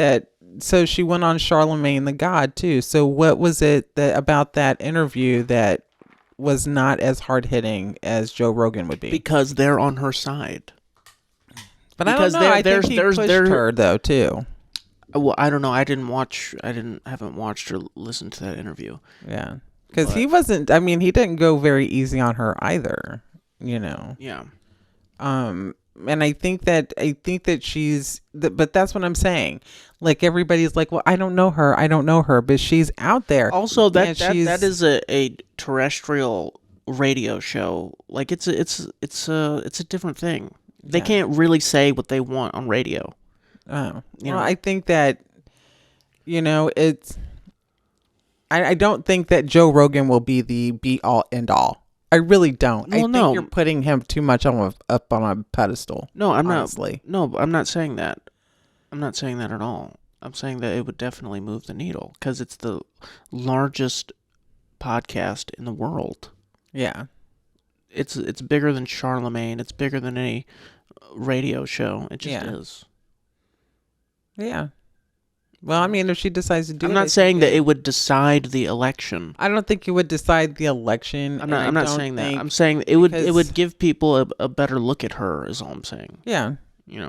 so she went on Charlemagne the God too. So what was it about that interview that was not as hard hitting as Joe Rogan would be? Because they're on her side. But because I don't know. I think he pushed her though too. Well, I don't know. I haven't watched or listened to that interview. Yeah, because he wasn't. I mean, he didn't go very easy on her either. You know. Yeah. And I think that she's. But that's what I'm saying. Like everybody's like, well, I don't know her, but she's out there. Also, that is a terrestrial radio show. Like it's a different thing. They can't really say what they want on radio. Oh, I think that, it's. I don't think that Joe Rogan will be the be all end all. I really don't. Well, I think you're putting him too much up on a pedestal. No, I'm honestly. not. No, I'm not saying that. I'm not saying that at all. I'm saying that it would definitely move the needle because it's the largest podcast in the world. Yeah. It's bigger than Charlemagne. It's bigger than any radio show. It just is. Yeah. Well, I mean, if she decides to do I'm not saying that it would decide the election. I don't think it would decide the election. I'm not saying that. I'm saying it would give people a better look at her, is all I'm saying. Yeah.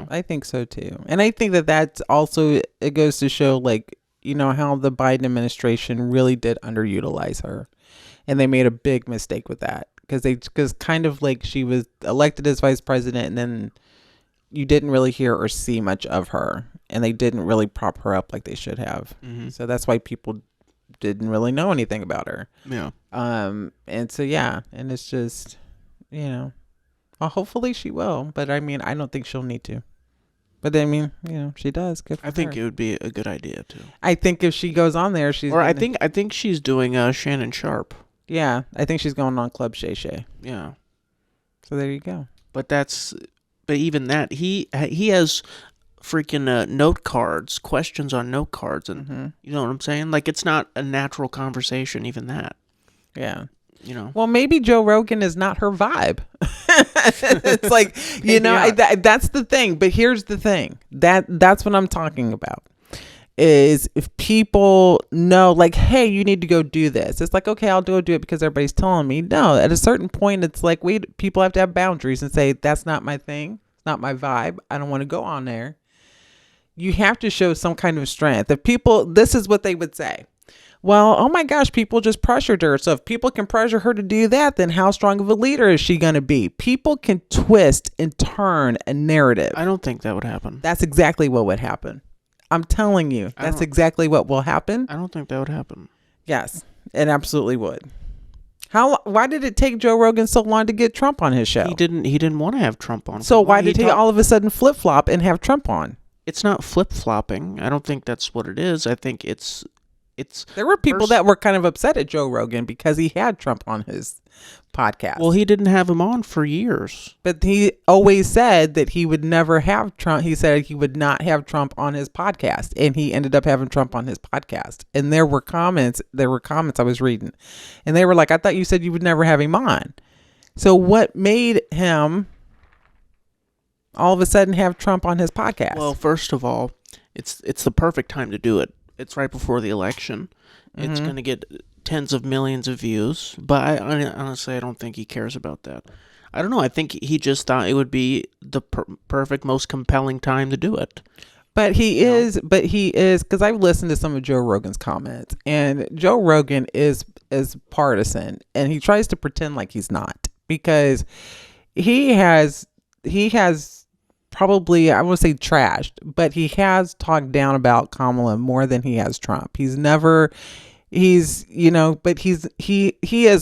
I think so too. And I think that that's also, it goes to show like, how the Biden administration really did underutilize her. And they made a big mistake with that. Because kind of like she was elected as vice president and then you didn't really hear or see much of her. And they didn't really prop her up like they should have. Mm-hmm. So that's why people didn't really know anything about her. Yeah. And so, yeah. And it's just, well, hopefully she will. But I mean, I don't think she'll need to. But I mean, she does. Good for I think it would be a good idea too. I think if she goes on there, I think she's doing Shannon Sharp. Yeah, I think she's going on Club Shay Shay. Yeah. So there you go. But even that, he has freaking note cards, questions on note cards, and you know what I'm saying? Like, it's not a natural conversation, even that. Yeah. Well, maybe Joe Rogan is not her vibe. It's like, that's the thing. But here's the thing. That's what I'm talking about. Is if people know, like, hey, you need to go do this. It's like, okay, I'll do it because everybody's telling me. No, at a certain point, it's like people have to have boundaries and say, that's not my thing. It's not my vibe. I don't want to go on there. You have to show some kind of strength. If people, this is what they would say. Well, oh my gosh, people just pressured her. So if people can pressure her to do that, then how strong of a leader is she going to be? People can twist and turn a narrative. I don't think that would happen. That's exactly what would happen. I'm telling you, that's exactly what will happen. I don't think that would happen. Yes, it absolutely would. Why did it take Joe Rogan so long to get Trump on his show? He didn't want to have Trump on. So why did he all of a sudden flip-flop and have Trump on? It's not flip-flopping. I don't think that's what it is. I think it's There were people that were kind of upset at Joe Rogan because he had Trump on his podcast. Well, he didn't have him on for years. But he always said that he would never have Trump. He said he would not have Trump on his podcast. And he ended up having Trump on his podcast. And there were comments I was reading. And they were like, I thought you said you would never have him on. So what made him all of a sudden have Trump on his podcast? Well, first of all, it's the perfect time to do it. It's right before the election. Mm-hmm. It's going to get tens of millions of views. But I honestly, I don't think he cares about that. I don't know. I think he just thought it would be the perfect, most compelling time to do it. But he is, because I've listened to some of Joe Rogan's comments, and Joe Rogan is partisan, and he tries to pretend like he's not, because he has probably, I won't say trashed, but he has talked down about Kamala more than he has Trump. He is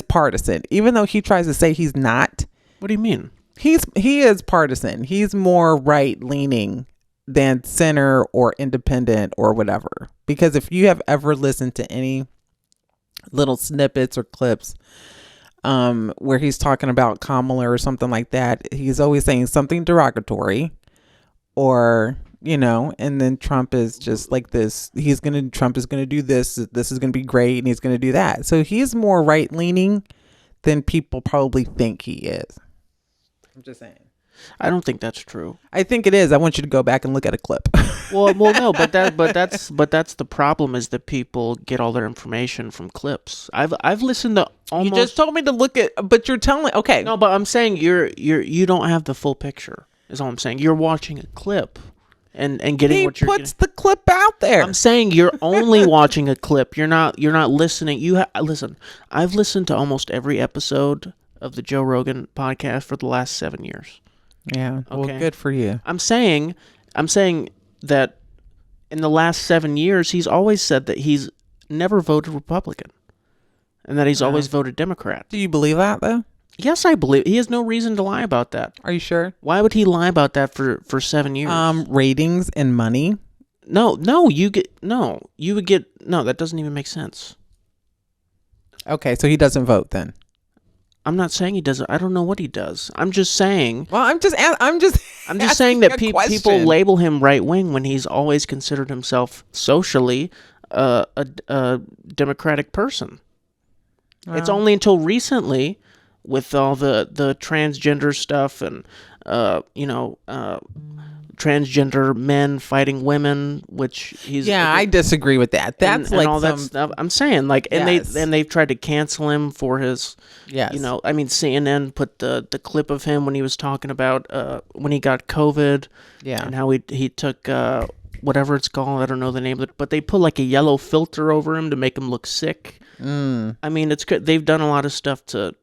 partisan, even though he tries to say he's not. What do you mean? He is partisan. He's more right leaning than center or independent or whatever. Because if you have ever listened to any little snippets or clips where he's talking about Kamala or something like that, he's always saying something derogatory, or, and then Trump is just like this. Trump is going to do this. This is going to be great. And he's going to do that. So he's more right leaning than people probably think he is. I'm just saying. I don't think that's true. I think it is. I want you to go back and look at a clip. well, no, but that's the problem, is that people get all their information from clips. I've listened to almost. You just told me to look at, but you're telling. Okay. No, but I'm saying you don't have the full picture. Is all I'm saying. You're watching a clip, and getting what you're. He puts the clip out there. I'm saying you're only watching a clip. You're not listening. Listen. I've listened to almost every episode of the Joe Rogan podcast for the last 7 years. Yeah. Okay. Well, good for you. I'm saying that in the last 7 years, he's always said that he's never voted Republican, and that he's always voted Democrat. Do you believe that, though? Yes, I believe. He has no reason to lie about that. Are you sure? Why would he lie about that for 7 years? Ratings and money. No, you would get that doesn't even make sense. Okay, so he doesn't vote then. I'm not saying he doesn't. I don't know what he does. I'm just saying. Well, I'm just saying that people label him right wing when he's always considered himself socially a democratic person. Wow. It's only until recently, with all the transgender stuff and transgender men fighting women, which he's. Yeah, I disagree with that. That's and all that stuff. I'm saying, and they've tried to cancel him for his. Yes. CNN put the clip of him when he was talking about when he got COVID. Yeah. And how he took whatever it's called. I don't know the name of it, but they put like a yellow filter over him to make him look sick. I mean, it's good. They've done a lot of stuff to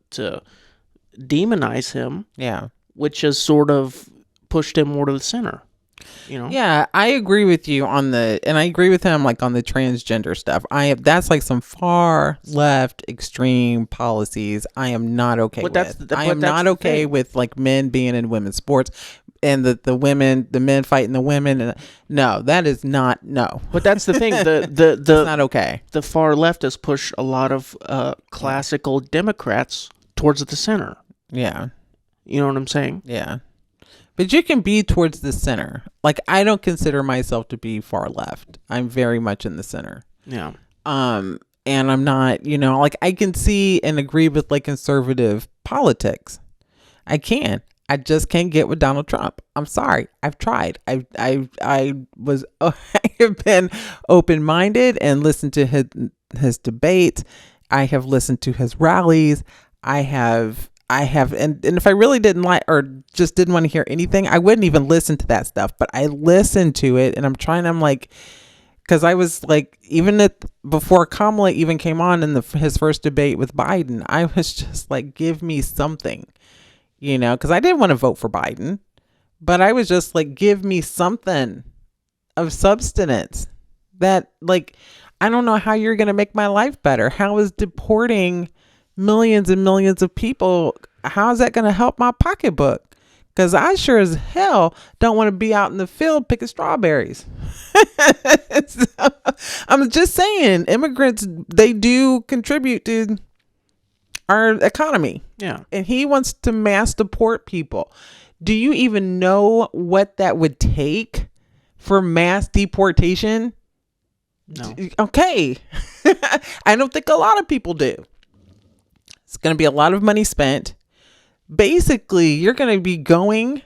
demonize him. Yeah. Which has sort of pushed him more to the center. Yeah, I agree with you and I agree with him like on the transgender stuff. That's like some far left extreme policies I am not okay with. I am not okay with like men being in women's sports and the men fighting the women. And no, that is not, no. But that's the thing. It's not okay. The far left has pushed a lot of classical Democrats towards the center. Yeah. You know what I'm saying? Yeah. But you can be towards the center. Like, I don't consider myself to be far left. I'm very much in the center. Yeah. And I'm not, like I can see and agree with like conservative politics. I can. I just can't get with Donald Trump. I'm sorry. I've tried. I have been open-minded and listened to his debates. I have listened to his rallies. I have, and if I really didn't like or just didn't want to hear anything, I wouldn't even listen to that stuff. But I listened to it, and I'm like, because I was like, even before Kamala even came on in his first debate with Biden, I was just like, give me something, because I didn't want to vote for Biden, but I was just like, give me something of substance that, like, I don't know how you're going to make my life better. How is deporting millions and millions of people, how is that going to help my pocketbook? Because I sure as hell don't want to be out in the field picking strawberries. So, I'm just saying, immigrants, they do contribute to our economy. Yeah. And he wants to mass deport people. Do you even know what that would take for mass deportation? No. Okay. I don't think a lot of people do. It's going to be a lot of money spent. Basically, you're going to be going,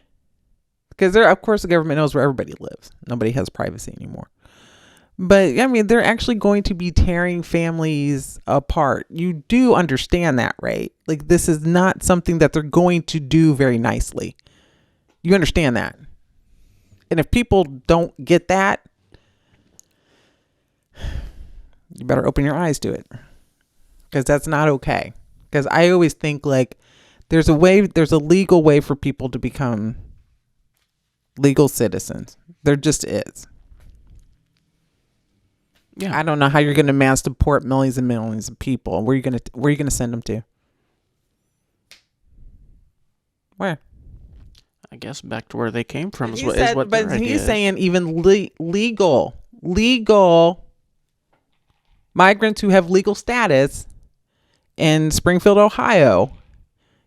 because of course the government knows where everybody lives. Nobody has privacy anymore. But I mean, they're actually going to be tearing families apart. You do understand that, right? Like, this is not something that they're going to do very nicely. You understand that. And if people don't get that, you better open your eyes to it, because that's not okay. Because I always think, like, there's a legal way for people to become legal citizens. There just is. Yeah. I don't know how you're going to mass deport millions and millions of people. Where are you going to send them to? Where? I guess back to where they came from is what but he's is. Saying even legal migrants who have legal status in Springfield, Ohio.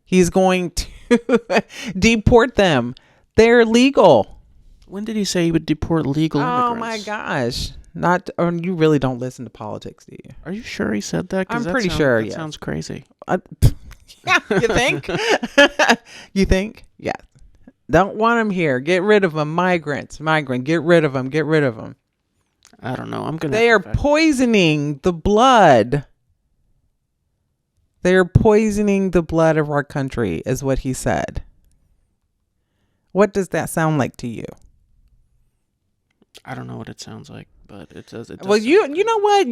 He's going to deport them. They're legal. When did he say he would deport legal immigrants? Oh my gosh. You really don't listen to politics, do you? Are you sure he said that? I'm pretty sure. That sounds crazy. Yeah, you think? You think? Yeah. Don't want them here. Get rid of them. Migrant. Get rid of them. I don't know. They are poisoning the blood. They are poisoning the blood of our country, is what he said. What does that sound like to you? I don't know what it sounds like, but it does. Well, you know what?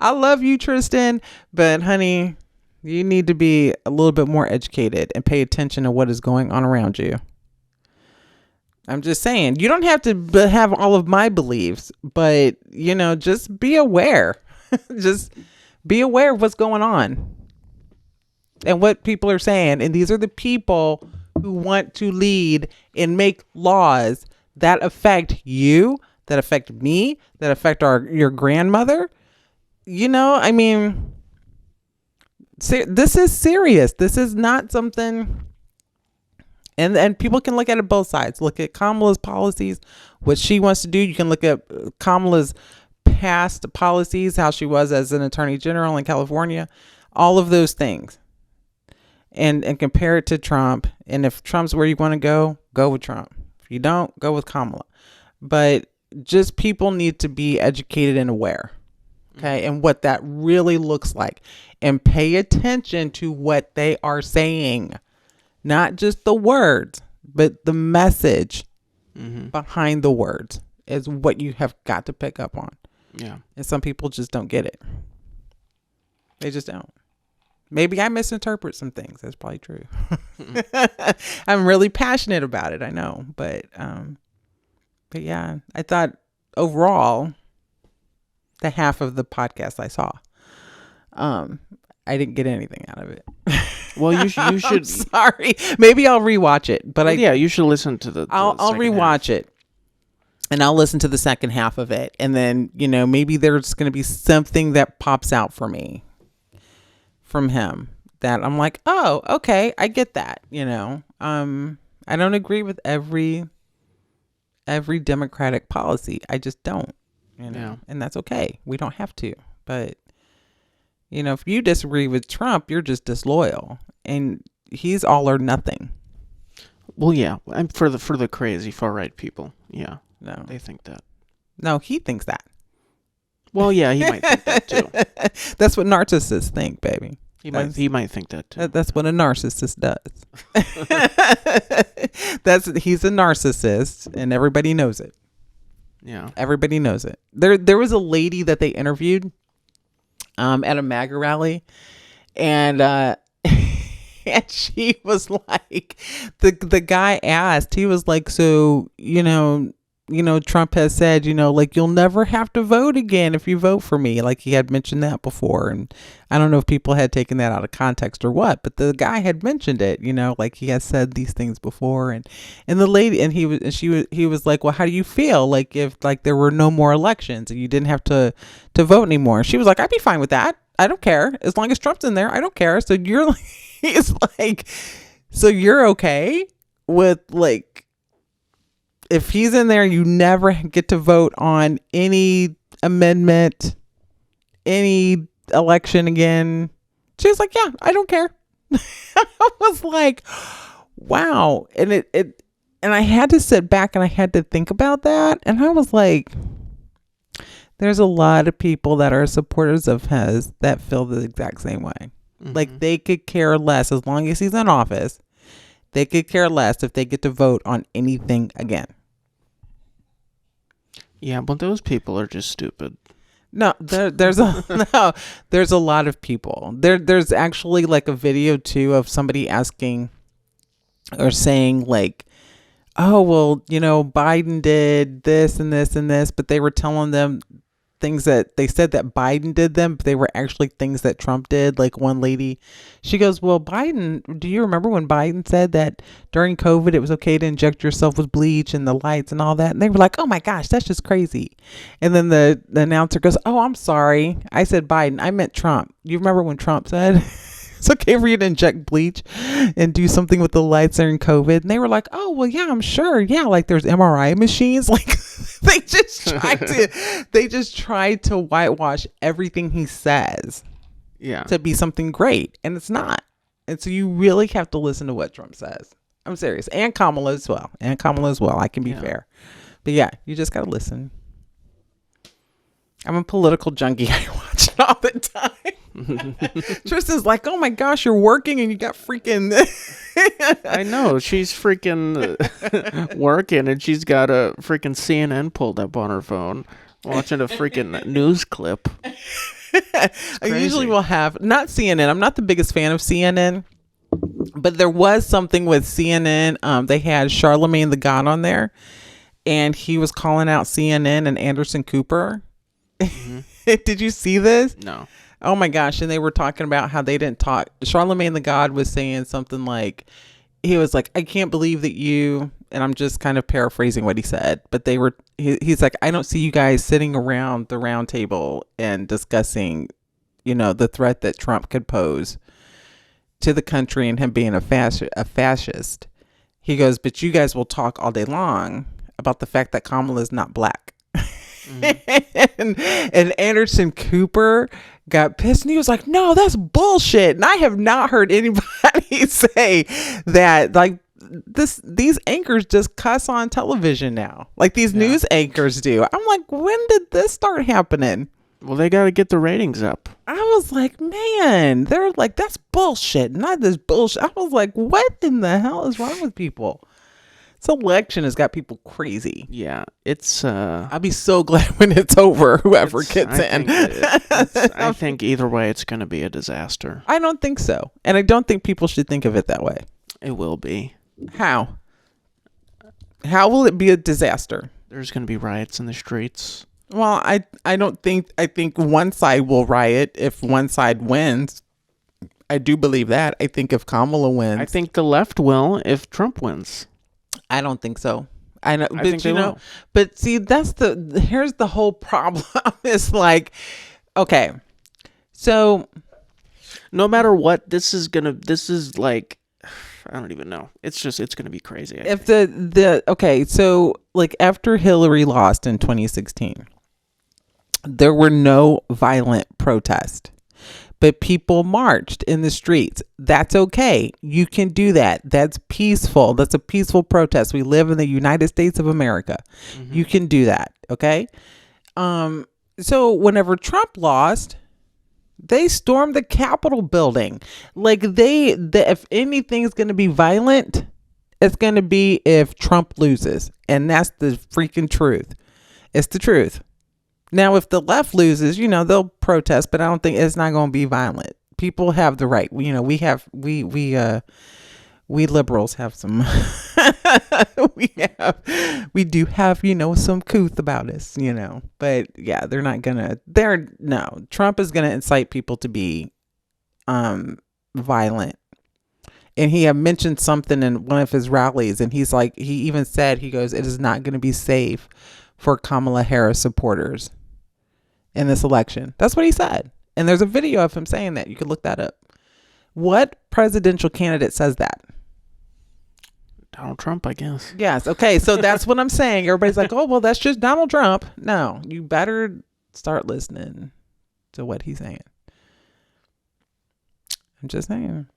I love you, Tristan, but honey, you need to be a little bit more educated and pay attention to what is going on around you. I'm just saying, you don't have to have all of my beliefs, but just be aware. Just be aware of what's going on and what people are saying. And these are the people who want to lead and make laws that affect you, that affect me, that affect your grandmother. I mean, this is serious. This is not something. And people can look at it both sides. Look at Kamala's policies, what she wants to do. You can look at Kamala's past policies, how she was as an attorney general in California, all of those things. And compare it to Trump. And if Trump's where you want to go with Trump. If you don't, go with Kamala. But just people need to be educated and aware. Okay. And what that really looks like. And pay attention to what they are saying. Not just the words, but the message behind the words is what you have got to pick up on. Yeah. And some people just don't get it. They just don't. Maybe I misinterpret some things. That's probably true. I'm really passionate about it. I know. But yeah, I thought overall, the half of the podcast I saw, I didn't get anything out of it. Well, you should. I'm sorry. Maybe I'll rewatch it. But you should listen to the. I'll rewatch it, and I'll listen to the second half of it, and then maybe there's going to be something that pops out for me from him that I'm like, oh, okay, I get that. I don't agree with every Democratic policy. I just don't. And that's okay. We don't have to, but. If you disagree with Trump, you're just disloyal, and he's all or nothing. Well, yeah, and for the crazy far right people, yeah, no, they think that. No, he thinks that. Well, yeah, he might think that too. That's what narcissists think, baby. He might think that too. That's what a narcissist does. He's a narcissist, and everybody knows it. Yeah, everybody knows it. There was a lady that they interviewed. At a MAGA rally, and and she was like, the guy asked, he was like, so Trump has said, like, you'll never have to vote again if you vote for me. Like, he had mentioned that before. And I don't know if people had taken that out of context or what, but the guy had mentioned it, like he has said these things before. And the lady, and he was like, well, how do you feel? Like, if like there were no more elections and you didn't have to vote anymore? She was like, I'd be fine with that. I don't care. As long as Trump's in there, I don't care. So you're like, he's like, so you're okay with, like, if he's in there, you never get to vote on any amendment, any election again. She was like, yeah, I don't care. I was like, wow. And and I had to sit back and I had to think about that. And I was like, there's a lot of people that are supporters of his that feel the exact same way. Mm-hmm. Like, they could care less as long as he's in office. They could care less if they get to vote on anything again. Yeah, but those people are just stupid. No, there's a lot of people. There's actually like a video too of somebody asking or saying like, oh, well, Biden did this and this and this, but they were telling them things that they said that Biden did them, but they were actually things that Trump did. Like, one lady, she goes, well, Biden, do you remember when Biden said that during COVID it was okay to inject yourself with bleach and the lights and all that? And they were like, oh my gosh, that's just crazy. And then the announcer goes, oh, I'm sorry, I said Biden, I meant Trump. You remember when Trump said it's okay for you to inject bleach and do something with the lights during COVID? And they were like, oh, well, yeah, I'm sure. Yeah, like there's MRI machines. Like, they just tried to whitewash everything he says, to be something great, and it's not. And so you really have to listen to what Trump says. I'm serious, and Kamala as well. I can be fair, but yeah, you just gotta listen. I'm a political junkie. I watch it all the time. Tristan's like, oh my gosh, you're working and you got freaking. I know, she's freaking working and she's got a freaking CNN pulled up on her phone, watching a freaking news clip. I usually will have, not CNN. I'm not the biggest fan of CNN, but there was something with CNN. They had Charlamagne the God on there, and he was calling out CNN and Anderson Cooper. Mm-hmm. Did you see this? No. Oh my gosh. And they were talking about how they didn't talk. Charlamagne the God was saying something like, he was like, I can't believe that you, and I'm just kind of paraphrasing what he said, but he's like, I don't see you guys sitting around the round table and discussing, the threat that Trump could pose to the country and him being a fascist. He goes, but you guys will talk all day long about the fact that Kamala is not black. Mm-hmm. and Anderson Cooper got pissed and he was like, no, that's bullshit. And I have not heard anybody say that, like, these anchors just cuss on television now, like these news anchors do. I'm like, when did this start happening? Well, they got to get the ratings up. I was like, man, they're like, that's bullshit, not this bullshit. I was like, what in the hell is wrong with people? This election has got people crazy. Yeah, it's. I'll be so glad when it's over. Whoever gets in. I think either way, it's going to be a disaster. I don't think so, and I don't think people should think of it that way. It will be. How? How will it be a disaster? There's going to be riots in the streets. Well, I don't think. I think one side will riot if one side wins. I do believe that. I think if Kamala wins, I think the left will if Trump wins. I don't think so. I know, but but see, here's the whole problem. It's like, okay, so no matter what, this is like, I don't even know. It's gonna be crazy. If okay, so like after Hillary lost in 2016, there were no violent protests. But people marched in the streets. That's okay. You can do that. That's peaceful. That's a peaceful protest. We live in the United States of America. Mm-hmm. You can do that. Okay. So whenever Trump lost, they stormed the Capitol building. Like if anything's going to be violent, it's going to be if Trump loses. And that's the freaking truth. It's the truth. Now, if the left loses, they'll protest, but I don't think it's not going to be violent. People have the right. We we liberals have some we do have, some couth about us, but yeah, they're not gonna, Trump is gonna incite people to be violent. And he had mentioned something in one of his rallies, and he's like, he even said, he goes, it is not going to be safe for Kamala Harris supporters in this election. That's what he said. And there's a video of him saying that. You can look that up. What presidential candidate says that? Donald Trump, I guess. Yes. Okay. So that's what I'm saying. Everybody's like, oh, well, that's just Donald Trump. No, you better start listening to what he's saying. I'm just saying.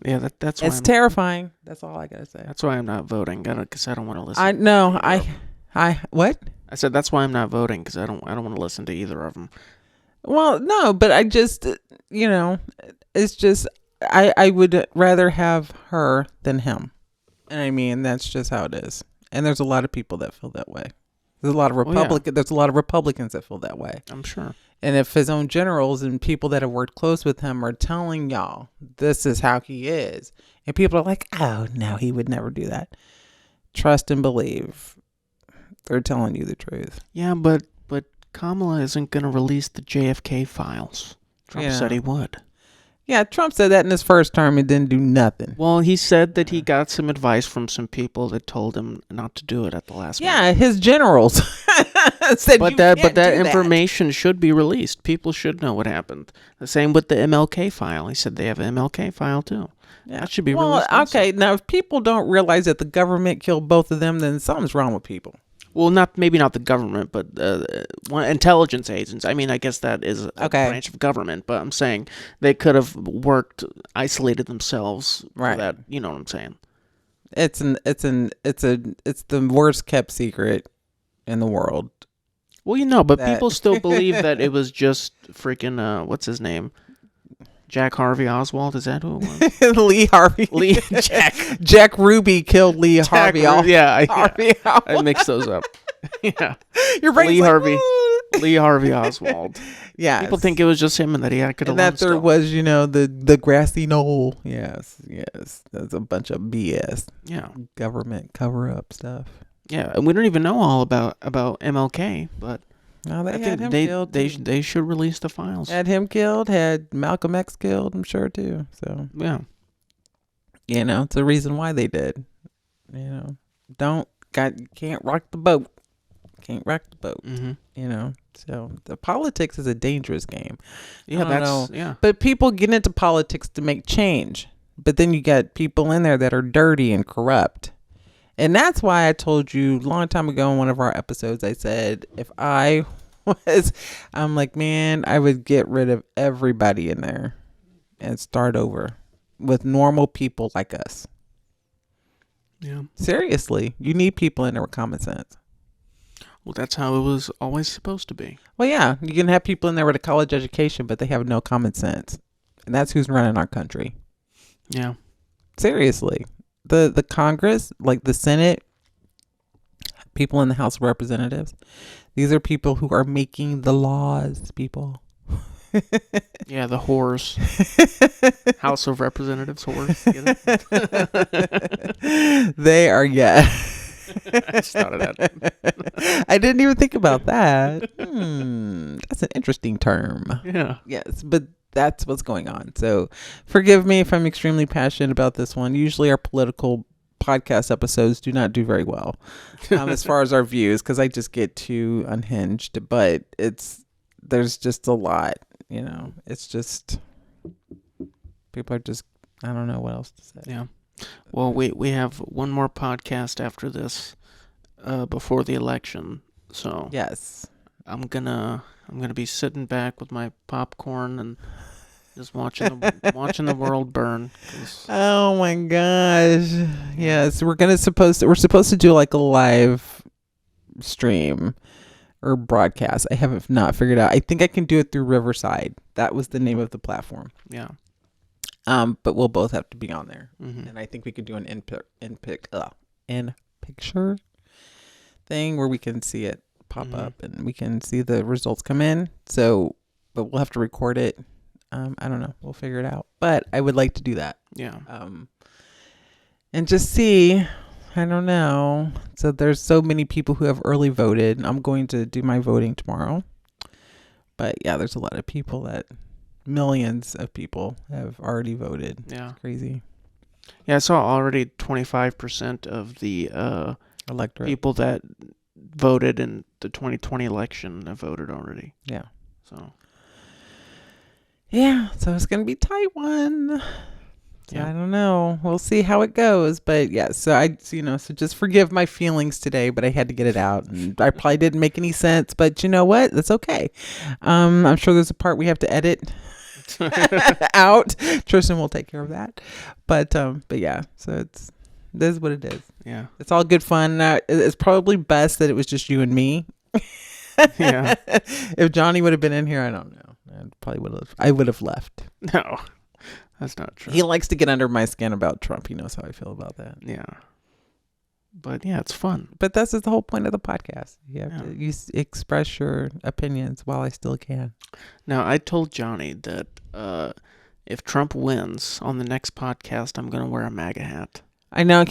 Yeah, that's why it's terrifying. That's all I gotta say. That's why I'm not voting, because I don't want to listen. I what? I said that's why I'm not voting, because I don't want to listen to either of them. Well, no, but I just, it's just, I would rather have her than him. And I mean, that's just how it is. And there's a lot of people that feel that way. There's a lot of There's a lot of Republicans that feel that way. I'm sure. And if his own generals and people that have worked close with him are telling y'all this is how he is, and people are like, oh no, he would never do that. Trust and believe. They're telling you the truth. Yeah, but Kamala isn't going to release the JFK files. Trump said he would. Yeah, Trump said that in his first term and didn't do nothing. Well, he said that he got some advice from some people that told him not to do it at the last minute. Yeah, his generals said but that information should be released. People should know what happened. The same with the MLK file. He said they have an MLK file too. Yeah, that should be released. Well, okay, now if people don't realize that the government killed both of them, then something's wrong with people. Well, maybe not the government, but intelligence agents. I mean, I guess that is a branch of government, but I'm saying they could have isolated themselves for that. You know what I'm saying? It's the worst kept secret in the world. Well, but people still believe that it was just freaking what's his name? Jack Harvey Oswald, is that who it was? Lee Harvey. Jack Ruby killed Lee Harvey. I mixed those up. Yeah, your brain's Lee Harvey Oswald. Yeah, people think it was just him and that he acted alone. And that there was, the grassy knoll. Yes, that's a bunch of BS. Yeah, government cover up stuff. Yeah, and we don't even know all about MLK, but. No, they had him killed. They should release the files. Had him killed. Had Malcolm X killed. I'm sure too. So yeah, it's a reason why they did. Can't rock the boat. Can't rock the boat. Mm-hmm. So the politics is a dangerous game. Yeah, But people get into politics to make change. But then you got people in there that are dirty and corrupt. And that's why I told you a long time ago in one of our episodes, I said, if I'm like, man, I would get rid of everybody in there and start over with normal people like us. Yeah. Seriously, you need people in there with common sense. Well, that's how it was always supposed to be. Well, yeah, you can have people in there with a college education, but they have no common sense. And that's who's running our country. Yeah. Seriously. The Congress, like the Senate, people in the House of Representatives, these are people who are making the laws, people. Yeah, the whores. House of Representatives whores. They are, yeah. I just thought of that. I didn't even think about that. That's an interesting term. Yeah. Yes, but that's what's going on. So forgive me if I'm extremely passionate about this one. Usually our political podcast episodes do not do very well as far as our views, because I just get too unhinged. But there's just a lot, it's just, people are just, I don't know what else to say. Yeah. Well, we have one more podcast after this before the election. So yes, I'm gonna be sitting back with my popcorn and just watching the world burn. Oh my gosh! Yes, we're supposed to do like a live stream or broadcast. I haven't not figured out. I think I can do it through Riverside. That was the name of the platform. Yeah. But we'll both have to be on there, mm-hmm. and I think we could do an in picture thing where we can see it pop mm-hmm. up and we can see the results come in. So, but we'll have to record it. I don't know. We'll figure it out. But I would like to do that. Yeah. and just see. I don't know. So there's so many people who have early voted. I'm going to do my voting tomorrow. But yeah, there's a lot of people millions of people have already voted. Yeah. It's crazy. Yeah, I saw already 25% of the electorate people that voted in the 2020 election have voted already. Yeah. So. Yeah, so it's going to be tight one. So yeah. I don't know. We'll see how it goes. But yeah, so so just forgive my feelings today, but I had to get it out. And I probably didn't make any sense, but you know what? That's okay. I'm sure there's a part we have to edit out. Tristan will take care of that. But yeah, so this is what it is. Yeah. It's all good fun. It's probably best that it was just you and me. Yeah. If Johnny would have been in here, I don't know. I would have left. No. That's not true. He likes to get under my skin about Trump. He knows how I feel about that. Yeah. But yeah, it's fun. But that's the whole point of the podcast. You have to express your opinions while I still can. Now, I told Johnny that if Trump wins on the next podcast, I'm going to wear a MAGA hat. I know.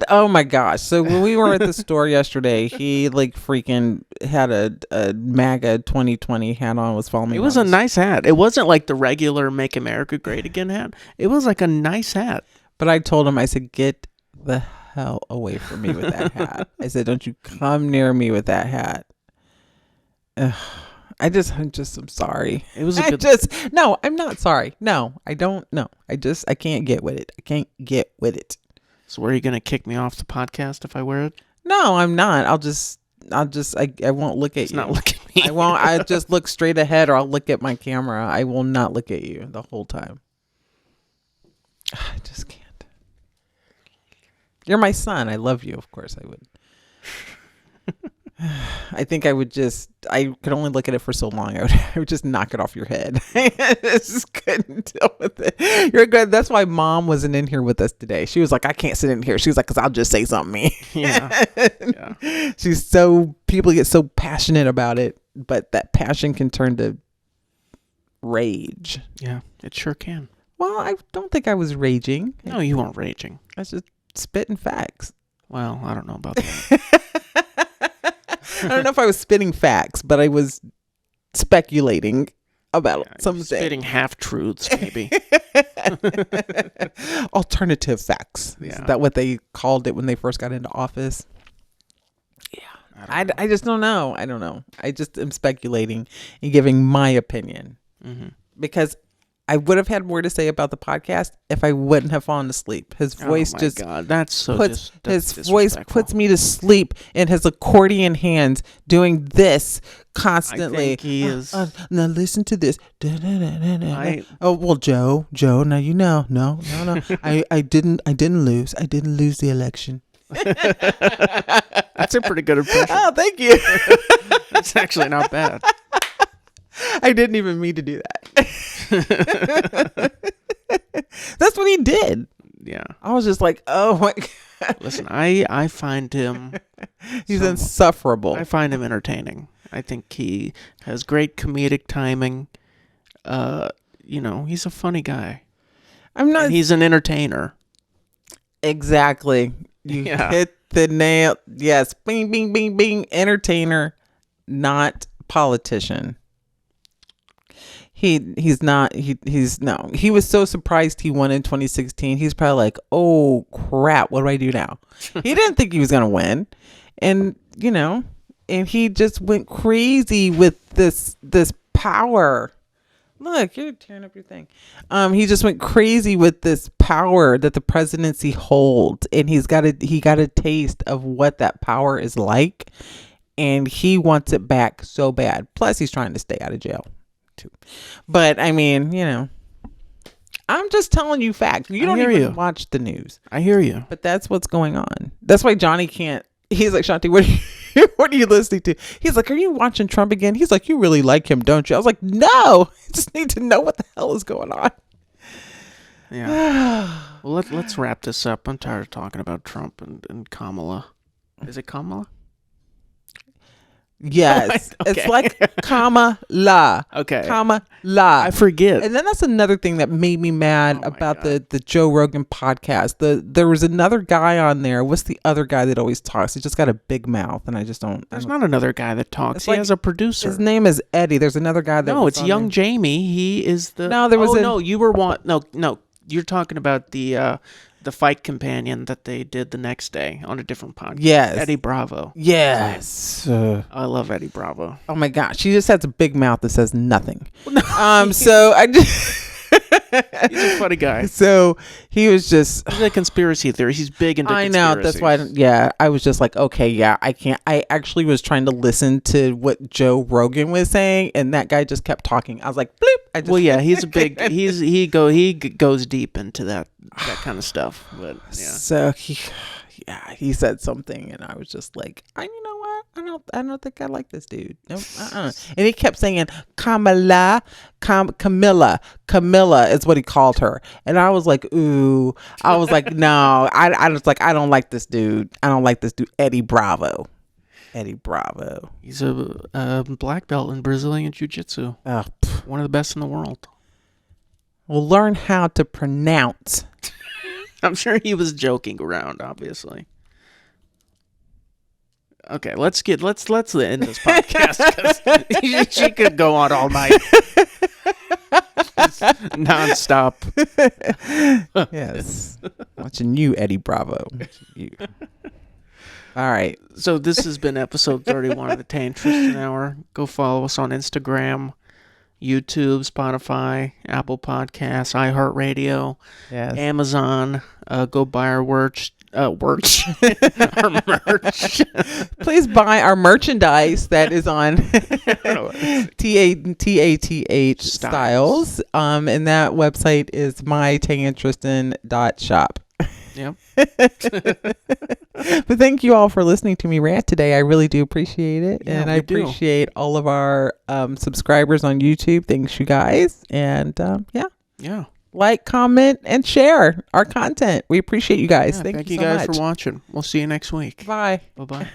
Oh my gosh. So when we were at the store yesterday, he like freaking had a MAGA 2020 hat on, was following me. It was a nice hat. It wasn't like the regular Make America Great Again hat. It was like a nice hat. But I told him, I said, get the hell away from me with that hat. I said, don't you come near me with that hat. I'm sorry. It was no, I'm not sorry. No, I don't. No, I can't get with it. I can't get with it. So where are you going to kick me off the podcast if I wear it? No, I'm not. I won't look at you. Not look at me. I won't. I just look straight ahead, or I'll look at my camera. I will not look at you the whole time. I just can't. You're my son. I love you. Of course I would. I think I could only look at it for so long. I would just knock it off your head. I just couldn't deal with it. You're good. That's why Mom wasn't in here with us today. She was like, I can't sit in here. She was like, because I'll just say something. Yeah. People get so passionate about it, but that passion can turn to rage. Yeah, it sure can. Well, I don't think I was raging. No, you weren't raging. I was just spitting facts. Well, I don't know about that. I don't know if I was spitting facts, but I was speculating about something. Spitting half-truths, maybe. Alternative facts. Yeah. Is that what they called it when they first got into office? Yeah. I just don't know. I don't know. I just am speculating and giving my opinion. Mm-hmm. Because I would have had more to say about the podcast if I wouldn't have fallen asleep. His voice God, that's so his voice puts me to sleep in his accordion hands doing this constantly. I think he is. Now listen to this. Oh well, Joe. Now you know. No. I didn't lose. I didn't lose the election. That's a pretty good impression. Oh, thank you. That's actually not bad. I didn't even mean to do that. That's what he did. Yeah. I was just like, oh my God. Listen, I find him... He's insufferable. I find him entertaining. I think he has great comedic timing. He's a funny guy. And he's an entertainer. Exactly. You hit the nail. Yes. Bing, bing, bing, bing. Entertainer, not politician. He was so surprised he won in 2016. He's probably like, oh crap, what do I do now? He didn't think he was going to win. And, and he just went crazy with this power. Look, you're tearing up your thing. He just went crazy with this power that the presidency holds. And he got a taste of what that power is like. And he wants it back so bad. Plus he's trying to stay out of jail. But I mean, I'm just telling you facts. You don't even watch the news. I hear you. But that's what's going on. That's why Johnny can't. He's like, Shanti, what are you listening to? He's like, are you watching Trump again? He's like, you really like him, don't you? I was like, no. I just need to know what the hell is going on. Yeah. Well, let's wrap this up. I'm tired of talking about Trump and Kamala. Is it Kamala? Yes. Okay. It's like comma la. Okay. Comma la. I forget. And then that's another thing that made me mad about the Joe Rogan podcast. There was another guy on there. What's the other guy that always talks? He just got a big mouth, and I just don't. There's not another guy that talks. He has a producer. His name is Eddie. There's another guy that. No, it's Young Jamie. He is the. No, there was. No, you were No, you're talking about the fight companion that they did the next day on a different podcast. Yes. Eddie Bravo. Yes. I love Eddie Bravo. Oh my gosh. She just has a big mouth that says nothing. So I just... He's a funny guy. So he was just... He's a conspiracy theorist. He's big into conspiracies. I know. That's why, I was just like, okay, yeah, I can't. I actually was trying to listen to what Joe Rogan was saying, and that guy just kept talking. I was like, bloop. Well, yeah, he's a big... he goes deep into that kind of stuff. But yeah. So he said something, and I was just like, you know what? I don't think I like this dude. No, And he kept saying Camilla is what he called her, and I was like, ooh. I was like, no. I was like, I don't like this dude. I don't like this dude. Eddie Bravo. He's a black belt in Brazilian Jiu-Jitsu. One of the best in the world. We'll learn how to pronounce. I'm sure he was joking around, obviously. Okay, let's end this podcast. She could go on all night. Non-stop. Yes. Watching you, Eddie Bravo. All right. So this has been episode 31 of the Tay and Tristan Hour. Go follow us on Instagram, YouTube, Spotify, Apple Podcasts, iHeartRadio, Amazon. Go buy our merch. Our merch. Please buy our merchandise that is on TATH Styles. And that website is mytayandtristan.shop. Yep. But thank you all for listening to me rant today. I really do appreciate it. Yeah, and I appreciate all of our subscribers on YouTube. Thanks, you guys. And yeah. Like, comment, and share our content. We appreciate you guys. Thank you so guys much for watching. We'll see you next week. Bye. Bye-bye.